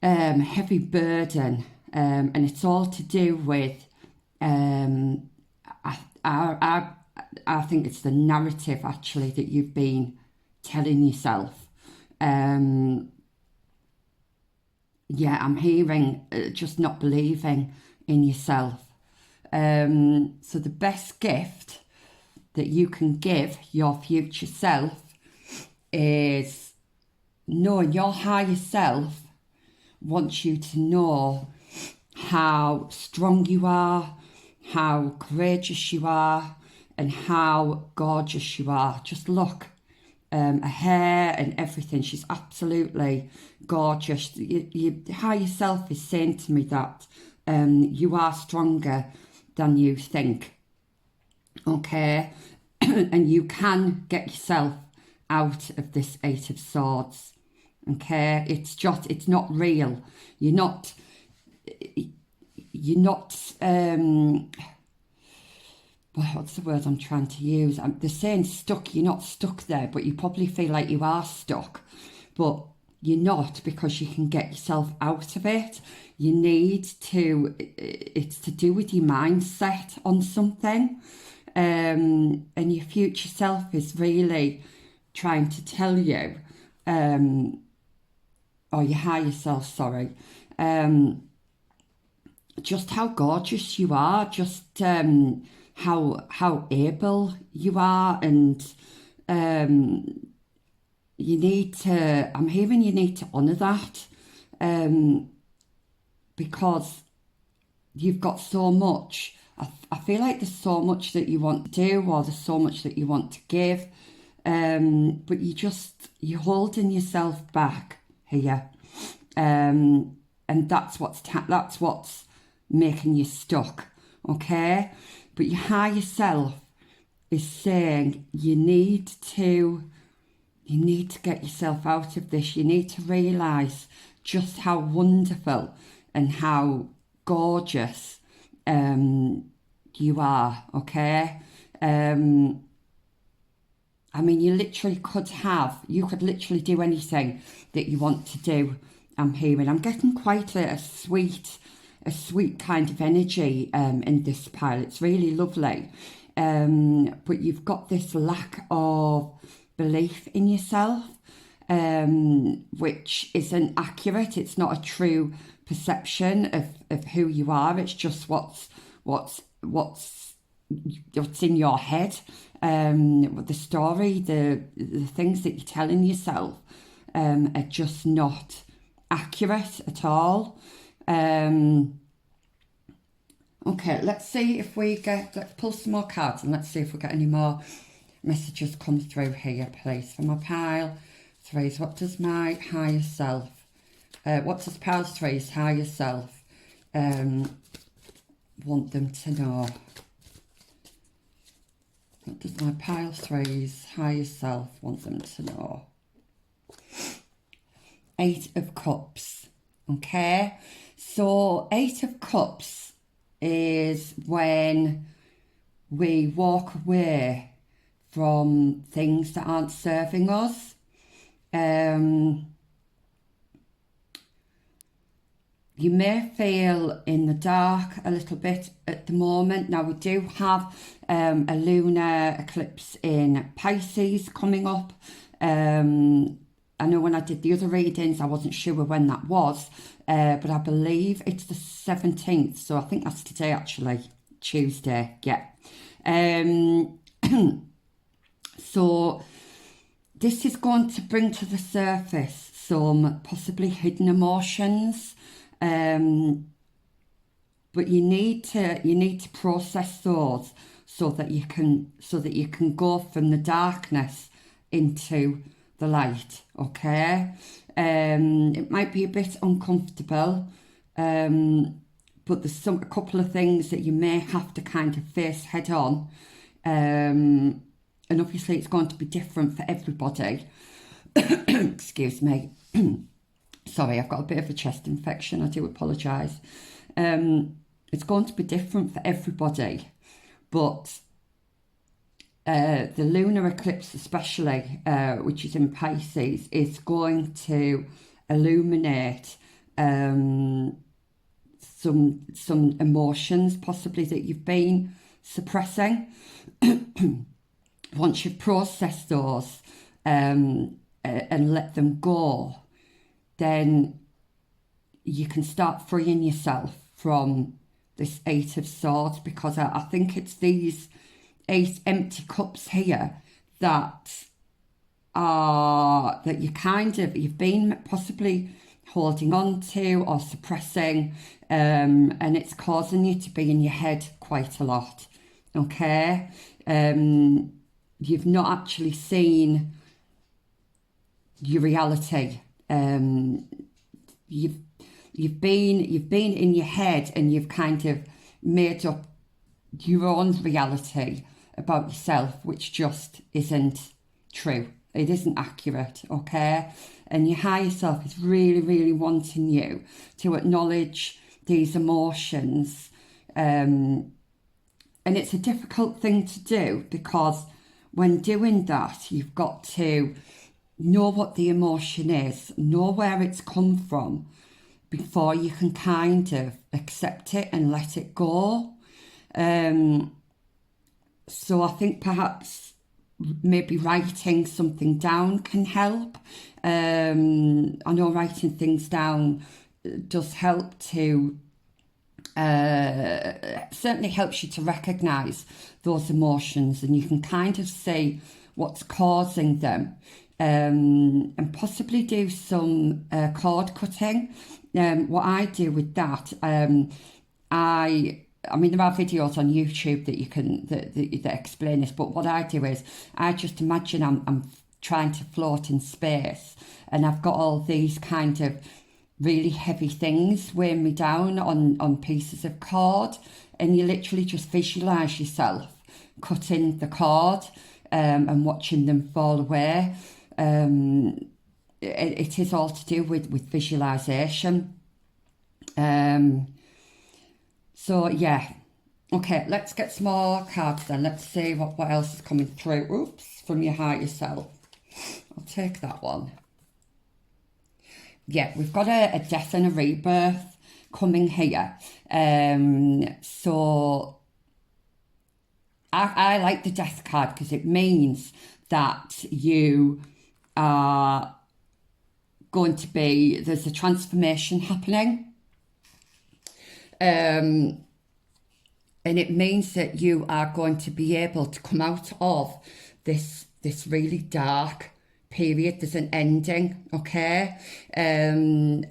burden, and it's all to do with I think it's the narrative actually that you've been telling yourself. Yeah, I'm hearing just not believing in yourself. So the best gift that you can give your future self is knowing your higher self wants you to know how strong you are, how courageous you are, and how gorgeous you are. Just look, her hair and everything, she's absolutely gorgeous. Your higher self is saying to me that you are stronger than you think. Okay? And you can get yourself out of this Eight of Swords. Okay? It's not real. You're not what's the word I'm trying to use? They're saying stuck. You're not stuck there, but you probably feel like you are stuck. But you're not, because you can get yourself out of it. You need to, it's to do with your mindset on something. And your future self is really trying to tell you, or your higher self, sorry, just how gorgeous you are, just how able you are, and you need to, I'm hearing you need to honour that, because you've got so much. I feel like there's so much that you want to do, or there's so much that you want to give, but you're holding yourself back here, and that's what's making you stuck. Okay, but your higher self is saying you need to get yourself out of this. You need to realise just how wonderful and how gorgeous you are. Okay, I mean, you could literally do anything that you want to do. I'm getting quite a sweet kind of energy in this pile. It's really lovely, but you've got this lack of belief in yourself, which isn't accurate. It's not a true perception of who you are. It's just what's in your head, the story, the things that you're telling yourself are just not accurate at all. Okay, let's see if let's pull some more cards, and let's see if we get any more messages come through here, please. For my pile threes, what does my higher self, what does pile three's higher self want them to know? What does my pile three's higher self want them to know? Eight of Cups. Okay, so Eight of Cups is when we walk away from things that aren't serving us. You may feel in the dark a little bit at the moment. Now, we do have a lunar eclipse in Pisces coming up. I know when I did the other readings, I wasn't sure when that was, but I believe it's the 17th. So I think that's today, actually, Tuesday. Yeah. So this is going to bring to the surface some possibly hidden emotions, but you need to process those so that you can go from the darkness into the light. Okay, it might be a bit uncomfortable, but there's a couple of things that you may have to kind of face head on, and obviously it's going to be different for everybody. Excuse me. Sorry, I've got a bit of a chest infection. I do apologise. It's going to be different for everybody, but the lunar eclipse especially, which is in Pisces, is going to illuminate some emotions possibly that you've been suppressing. Once you've processed those and let them go, then you can start freeing yourself from this Eight of Swords, because I think it's these 8 empty cups here that you've been possibly holding on to or suppressing, and it's causing you to be in your head quite a lot. Okay, you've not actually seen your reality. You've been in your head, and you've kind of made up your own reality about yourself, which just isn't true. It isn't accurate, okay? And your higher self is really, really wanting you to acknowledge these emotions. And it's a difficult thing to do, because when doing that, you've got to know what the emotion is, know where it's come from, before you can kind of accept it and let it go. So I think perhaps maybe writing something down can help. I know writing things down does help to, certainly helps you to recognise those emotions, and you can kind of see what's causing them, and possibly do some cord cutting. What I do with that, I mean, there are videos on YouTube that you can that explain this, but what I do is I just imagine I'm trying to float in space, and I've got all these kind of really heavy things weighing me down on pieces of cord, and you literally just visualise yourself cutting the cord, and watching them fall away. It is all to do with visualisation. So yeah, okay, let's get some more cards then. Let's see what else is coming through. Oops, from your higher self. I'll take that one. Yeah, we've got a death and a rebirth coming here. So I like the death card, because it means that you are going to be, there's a transformation happening. And it means that you are going to be able to come out of this really dark period. There's an ending, okay? And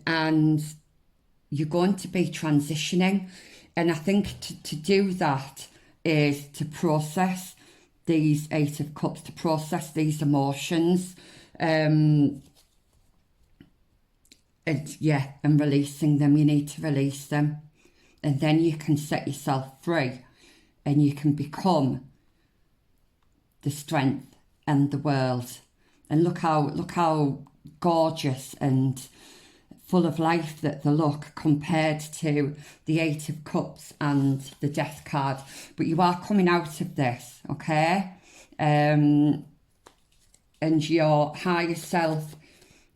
you're going to be transitioning. And I think to do that is to process these Eight of Cups, to process these emotions. And releasing them. You need to release them. And then you can set yourself free, and you can become the strength and the world. And look how gorgeous and full of life that they look compared to the Eight of Cups and the Death card. But you are coming out of this, okay? And your higher self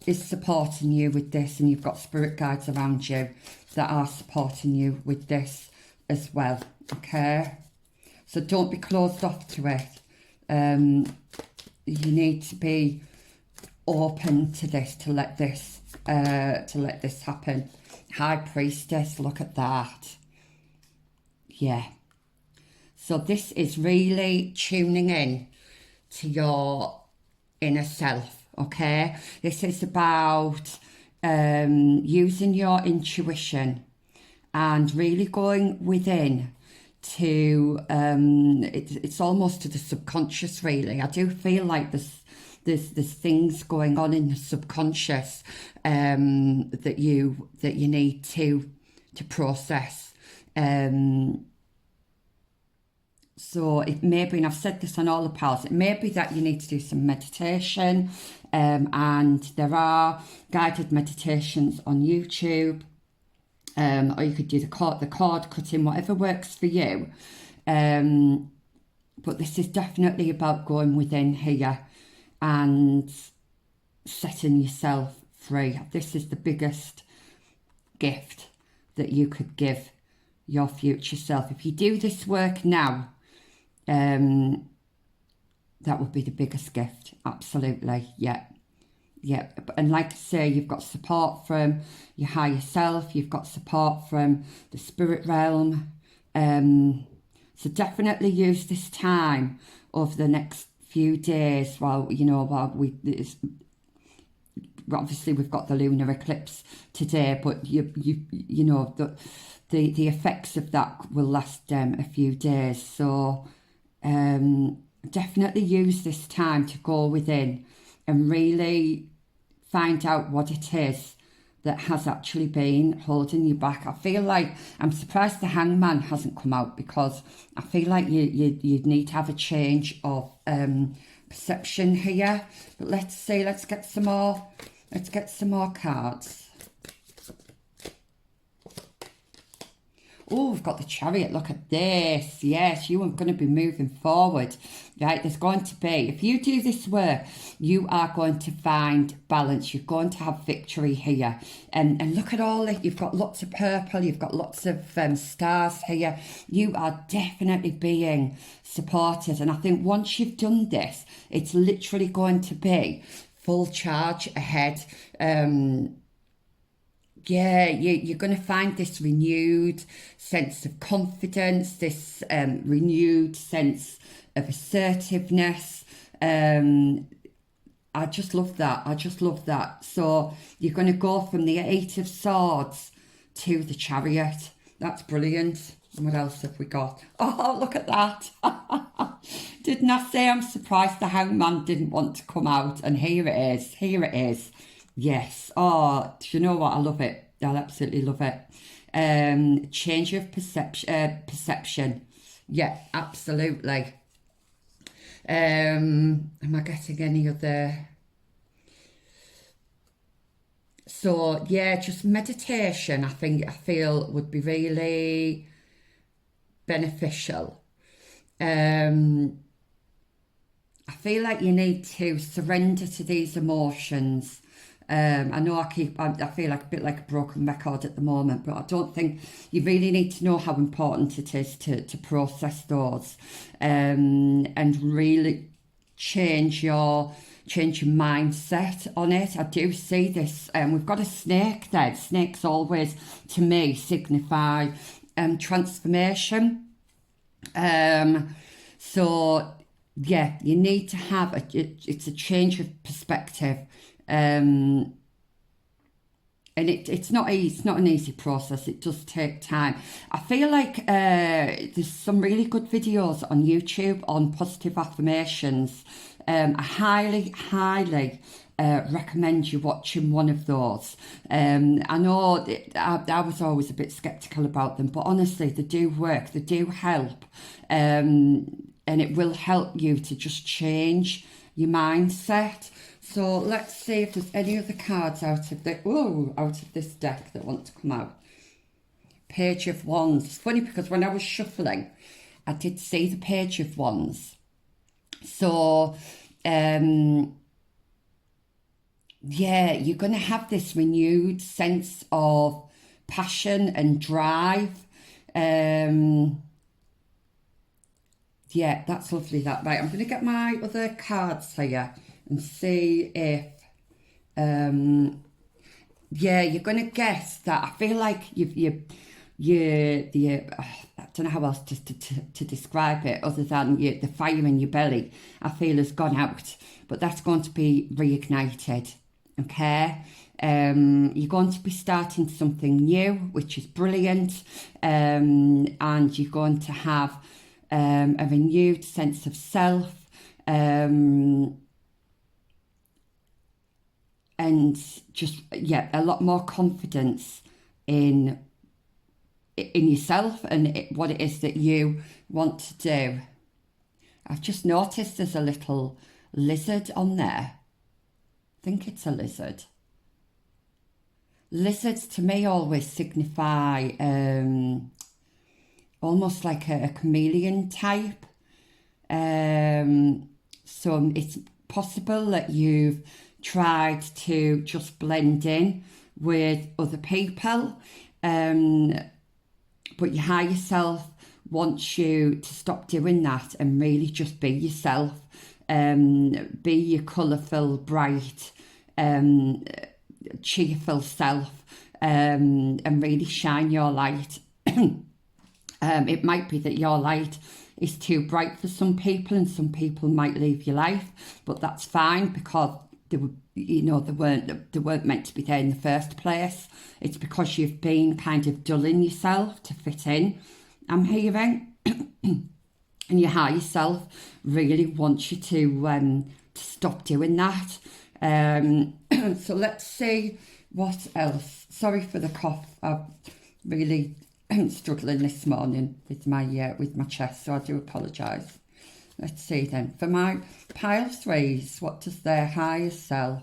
is supporting you with this, and you've got spirit guides around you that are supporting you with this as well, okay? So don't be closed off to it. You need to be open to this, to let this happen. High Priestess, look at that. Yeah. So this is really tuning in to your inner self, okay? This is about using your intuition and really going within to it's almost to the subconscious, really. I do feel like there's things going on in the subconscious that you need to process. So it may be, and I've said this on all the pals, it may be that you need to do some meditation, and there are guided meditations on YouTube, or you could do the cord cutting, whatever works for you. But this is definitely about going within here and setting yourself free. This is the biggest gift that you could give your future self. If you do this work now, that would be the biggest gift. Absolutely. Yeah. And like I say, you've got support from your higher self, you've got support from the spirit realm. So definitely use this time of the next few days while obviously we've got the lunar eclipse today, but you know the effects of that will last a few days. So definitely use this time to go within and really find out what it is that has actually been holding you back. I feel like I'm surprised the Hangman hasn't come out, because I feel like you need to have a change of perception here. But let's see, let's get some more cards. Oh, we've got the Chariot. Look at this. Yes, you are going to be moving forward. Right, there's going to be, if you do this work, you are going to find balance. You're going to have victory here. And look at all it. You've got lots of purple. You've got lots of stars here. You are definitely being supported. And I think once you've done this, it's literally going to be full charge ahead. Yeah, you're going to find this renewed sense of confidence, this renewed sense of assertiveness. I just love that. I just love that. So you're going to go from the Eight of Swords to the Chariot. That's brilliant. And what else have we got? Oh, look at that. Didn't I say I'm surprised the Hangman didn't want to come out? And here it is. Here it is. Yes. Oh, do you know what? I love it. I absolutely love it. Change of perception. Yeah, absolutely. Am I getting any other? So yeah, just meditation. I feel would be really beneficial. I feel like you need to surrender to these emotions. I know I feel like a bit like a broken record at the moment, but I don't think you really need to know how important it is to process those, and really change your mindset on it. I do see this. We've got a snake there. Snakes always, to me, signify transformation. So yeah, you need to have it's a change of perspective. And it's not an easy process. It does take time. I feel like there's some really good videos on YouTube on positive affirmations. I highly recommend you watching one of those. I know I was always a bit skeptical about them, but honestly, they do work. They do help, and it will help you to just change your mindset. So let's see if there's any other cards out of this deck that want to come out. Page of Wands. It's funny because when I was shuffling, I did see the Page of Wands. So, yeah, you're going to have this renewed sense of passion and drive. Yeah, that's lovely. That right. I'm going to get my other cards here and see if, yeah, you're going to guess that. I feel like I don't know how else to describe it other than the fire in your belly, I feel, has gone out, but that's going to be reignited, okay? You're going to be starting something new, which is brilliant, and you're going to have a renewed sense of self, and just, yeah, a lot more confidence in yourself and what it is that you want to do. I've just noticed there's a little lizard on there. I think it's a lizard. Lizards to me always signify almost like a chameleon type. So it's possible that you've tried to just blend in with other people, but your higher self wants you to stop doing that and really just be yourself, be your colourful, bright, cheerful self, and really shine your light. It might be that your light is too bright for some people and some people might leave your life, but that's fine because they weren't meant to be there in the first place. It's because you've been kind of dulling yourself to fit in, I'm hearing. And your higher self really wants you to stop doing that. So let's see What else? Sorry for the cough. I'm really struggling this morning with my chest, so I do apologise. Let's see then. For my pile threes, what does their higher self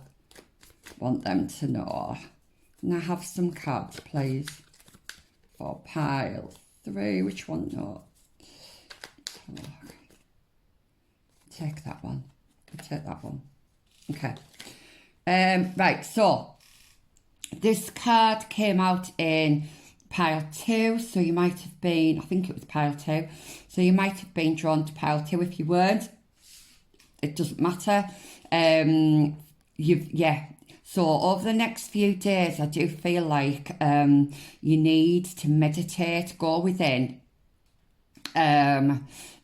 want them to know? Can I have some cards, please? For pile three, which one? No. Take that one. I'll take that one. Okay. Right, so this card came out in pile two, so you might have been, I think it was pile two, so you might have been drawn to pile two. If you weren't, it doesn't matter. So over the next few days, I do feel like you need to meditate, go within,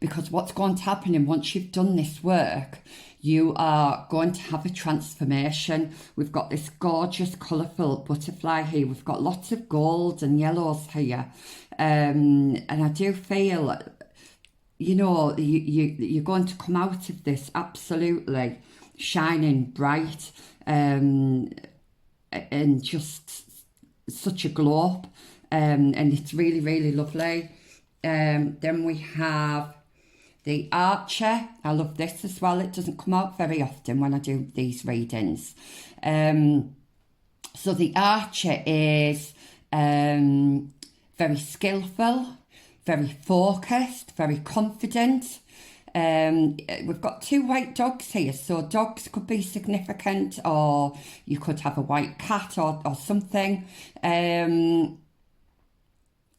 because what's going to happen, and once you've done this work, you are going to have a transformation. We've got this gorgeous, colourful butterfly here. We've got lots of gold and yellows here. And I do feel, you know, you're going to come out of this absolutely shining bright, and just such a glow. And it's really, really lovely. Then we have the Archer. I love this as well. It doesn't come out very often when I do these readings. So the Archer is very skillful, very focused, very confident. We've got two white dogs here, so dogs could be significant, or you could have a white cat or something.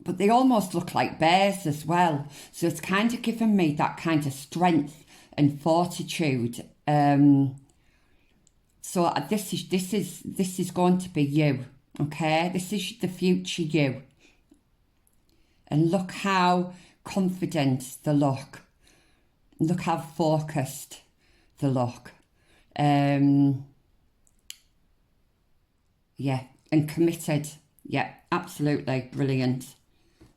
But they almost look like bears as well. So it's kind of given me that kind of strength and fortitude. So this is going to be you, okay? This is the future you. And look how confident they look. Look how focused they look. Yeah, and committed. Yeah, absolutely brilliant.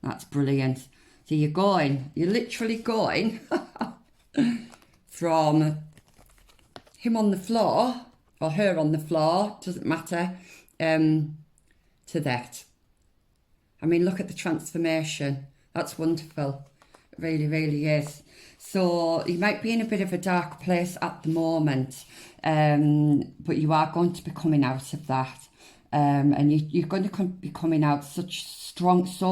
That's brilliant. So you're literally going from him on the floor or her on the floor, doesn't matter, to that. I mean, look at the transformation. That's wonderful. It really, really is. So you might be in a bit of a dark place at the moment, but you are going to be coming out of that. And you're going to be coming out so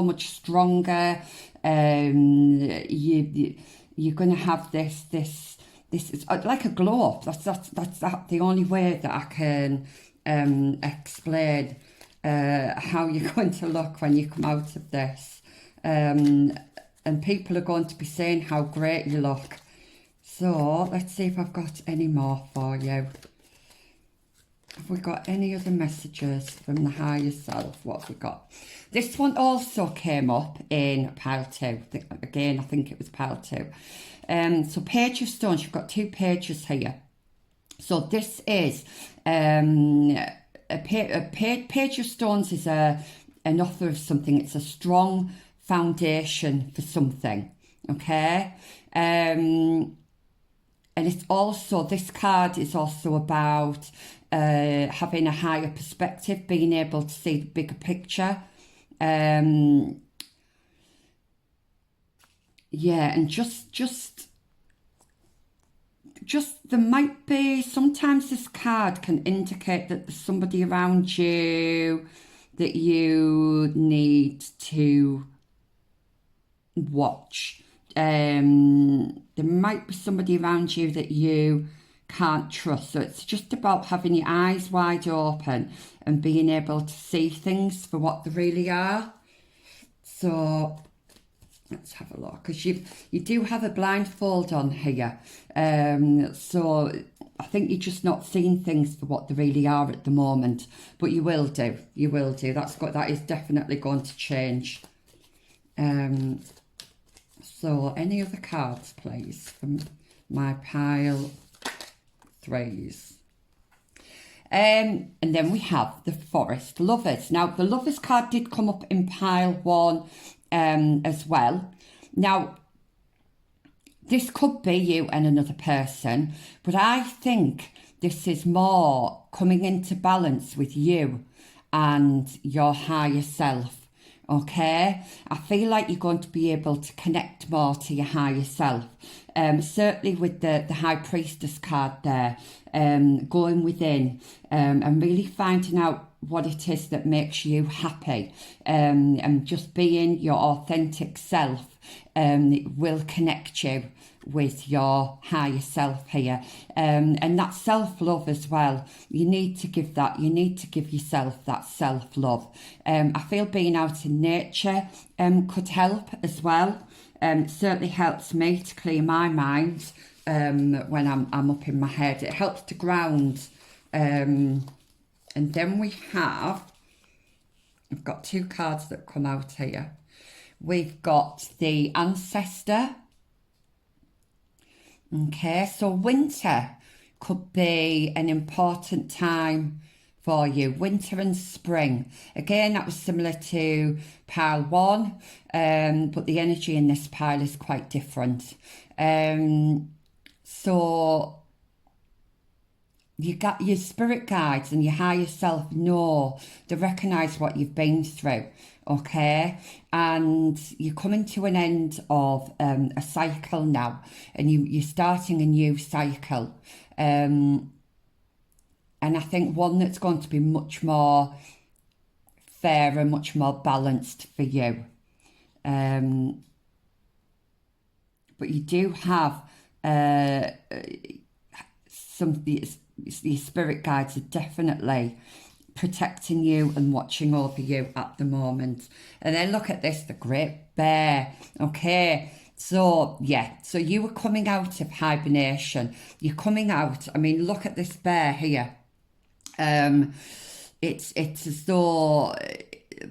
much stronger. You're going to have this is like a glow up. That's the only way that I can explain how you're going to look when you come out of this. And people are going to be saying how great you look. So let's see if I've got any more for you. Have we got any other messages from the higher self? What have we got? This one also came up in pile two. Again, I think it was pile two. So Page of Stones, you've got two pages here. So this is a Page of Stones is an author of something. It's a strong foundation for something. Okay. And it's also, this card is also about having a higher perspective, being able to see the bigger picture. Yeah, and just there might be, sometimes this card can indicate that there's somebody around you that you need to watch. There might be somebody around you that you can't trust. So it's just about having your eyes wide open and being able to see things for what they really are. So let's have a look, because you do have a blindfold on here. So I think you're just not seeing things for what they really are at the moment, but you will do. You will do. That is definitely going to change. So any other cards, please, from my pile threes. And then we have the Forest Lovers. Now, the Lovers card did come up in pile one as well. Now, this could be you and another person, but I think this is more coming into balance with you and your higher self. Okay, I feel like you're going to be able to connect more to your higher self. Certainly with the High Priestess card there, going within and really finding out what it is that makes you happy, and just being your authentic self will connect you with your higher self here, and that self-love as well. You need to give that, you need to give yourself that self-love. I feel being out in nature could help as well. It certainly helps me to clear my mind when I'm up in my head. It helps to ground. And then I've got two cards that come out here. We've got the Ancestor. Okay, so winter could be an important time for you. Winter and spring. Again, that was similar to pile one, but the energy in this pile is quite different. So you got your spirit guides and your higher self they recognise what you've been through, okay? And you're coming to an end of a cycle now, and you're starting a new cycle. And I think one that's going to be much more fair and much more balanced for you. But you do have your spirit guides are definitely protecting you and watching over you at the moment. And then look at this, the Great Bear. Okay, so yeah, so you were coming out of hibernation. You're coming out. I mean, look at this bear here. It's as though,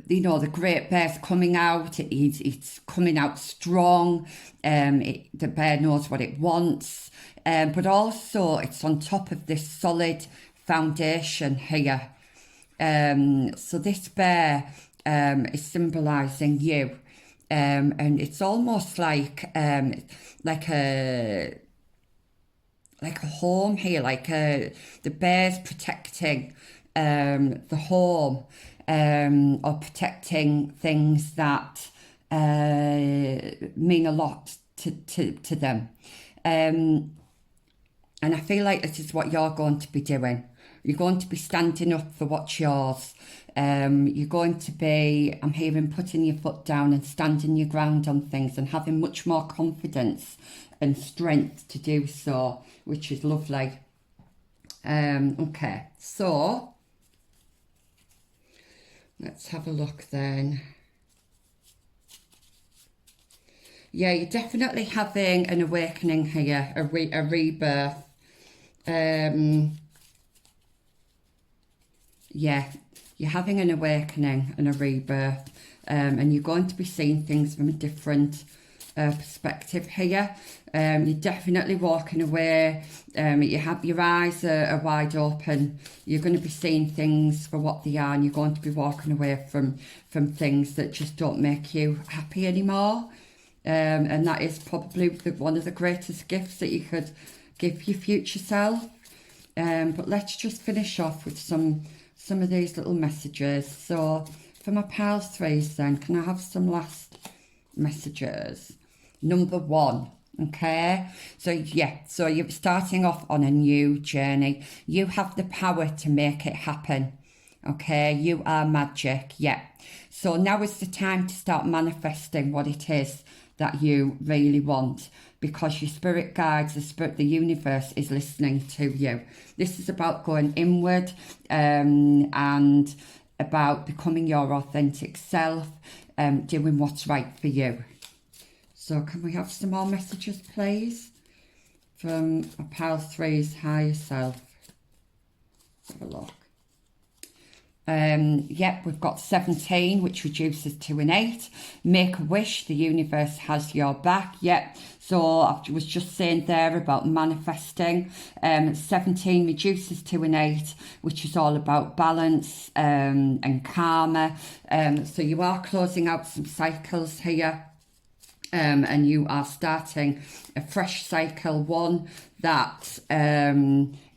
you know, the Great Bear's coming out. It's coming out strong. The bear knows what it wants. But also it's on top of this solid foundation here. So this bear is symbolising you. And it's almost like a home here, the bear's protecting the home, or protecting things that mean a lot to them. And I feel like this is what you're going to be doing. You're going to be standing up for what's yours. You're going to be, I'm hearing, putting your foot down and standing your ground on things and having much more confidence and strength to do so, which is lovely. Okay, so let's have a look then. Yeah, you're definitely having an awakening here, a rebirth. Yeah, you're having an awakening and a rebirth, and you're going to be seeing things from a different perspective here. You're definitely walking away. Your eyes are wide open. You're going to be seeing things for what they are, and you're going to be walking away from things that just don't make you happy anymore. And that is probably one of the greatest gifts that you could give your future self. But let's just finish off with some of these little messages. So for my pals threes then, can I have some last messages? Number one, okay? So yeah, so you're starting off on a new journey. You have the power to make it happen, okay? You are magic, yeah. So now is the time to start manifesting what it is that you really want, because your spirit guides, the universe is listening to you. This is about going inward, and about becoming your authentic self, doing what's right for you. So can we have some more messages, please, from a pile three's higher self? Let's have a look. Yep, we've got 17, which reduces to an 8. Make a wish, the universe has your back. Yep, so I was just saying there about manifesting. 17 reduces to an 8, which is all about balance and karma. So you are closing out some cycles here. And you are starting a fresh cycle, one that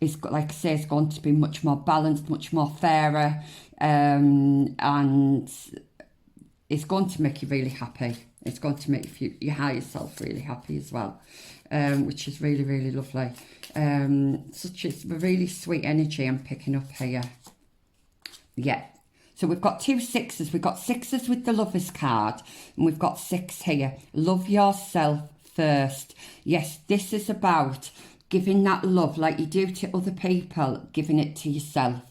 is, like I say, is going to be much more balanced, much more fairer, and it's going to make you really happy. It's going to make you higher self really happy as well, which is really, really lovely. Such a really sweet energy I'm picking up here. Yeah. So we've got 2 6s. We've got 6s with the Lovers card, and we've got 6 here. Love yourself first. Yes, this is about giving that love like you do to other people, giving it to yourself,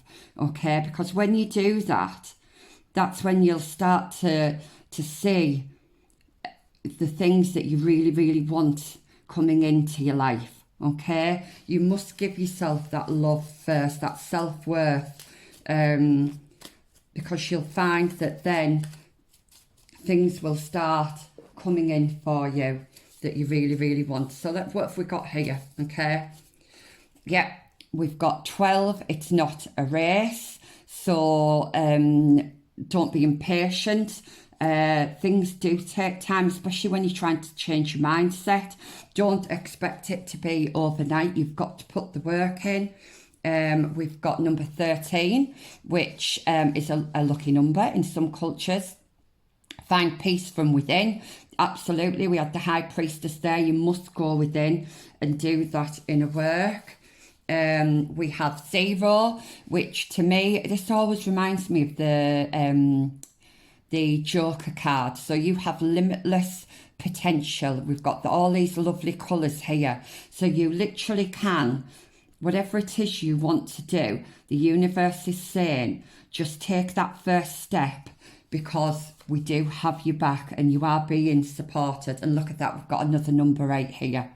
okay? Because when you do that, that's when you'll start to see the things that you really, really want coming into your life, okay? You must give yourself that love first, that self-worth, because you'll find that then things will start coming in for you that you really, really want. So that's what have we got here, okay? Yeah, we've got 12. It's not a race, so don't be impatient. Things do take time, especially when you're trying to change your mindset. Don't expect it to be overnight. You've got to put the work in. We've got number 13, which is a lucky number in some cultures. Find peace from within. Absolutely, we had the High Priestess there. You must go within and do that inner work. We have 0, which to me, this always reminds me of the Joker card. So you have limitless potential. We've got all these lovely colours here. So you literally can, whatever it is you want to do, the universe is saying, just take that first step, because we do have you back and you are being supported. And look at that, we've got another number 8 here.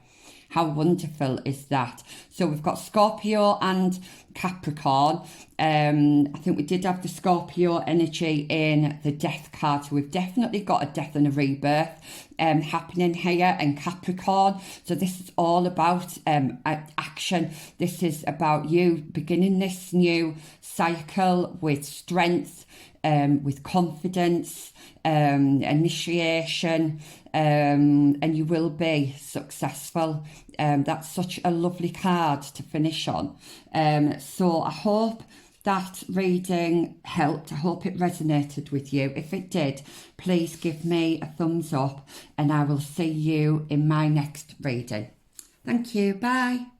How wonderful is that? So we've got Scorpio and Capricorn. I think we did have the Scorpio energy in the Death card. So we've definitely got a death and a rebirth happening here, and Capricorn. So this is all about action. This is about you beginning this new cycle with strength, with confidence, initiation, and you will be successful. That's such a lovely card to finish on. So I hope that reading helped. I hope it resonated with you. If it did, please give me a thumbs up, and I will see you in my next reading. Thank you. Bye.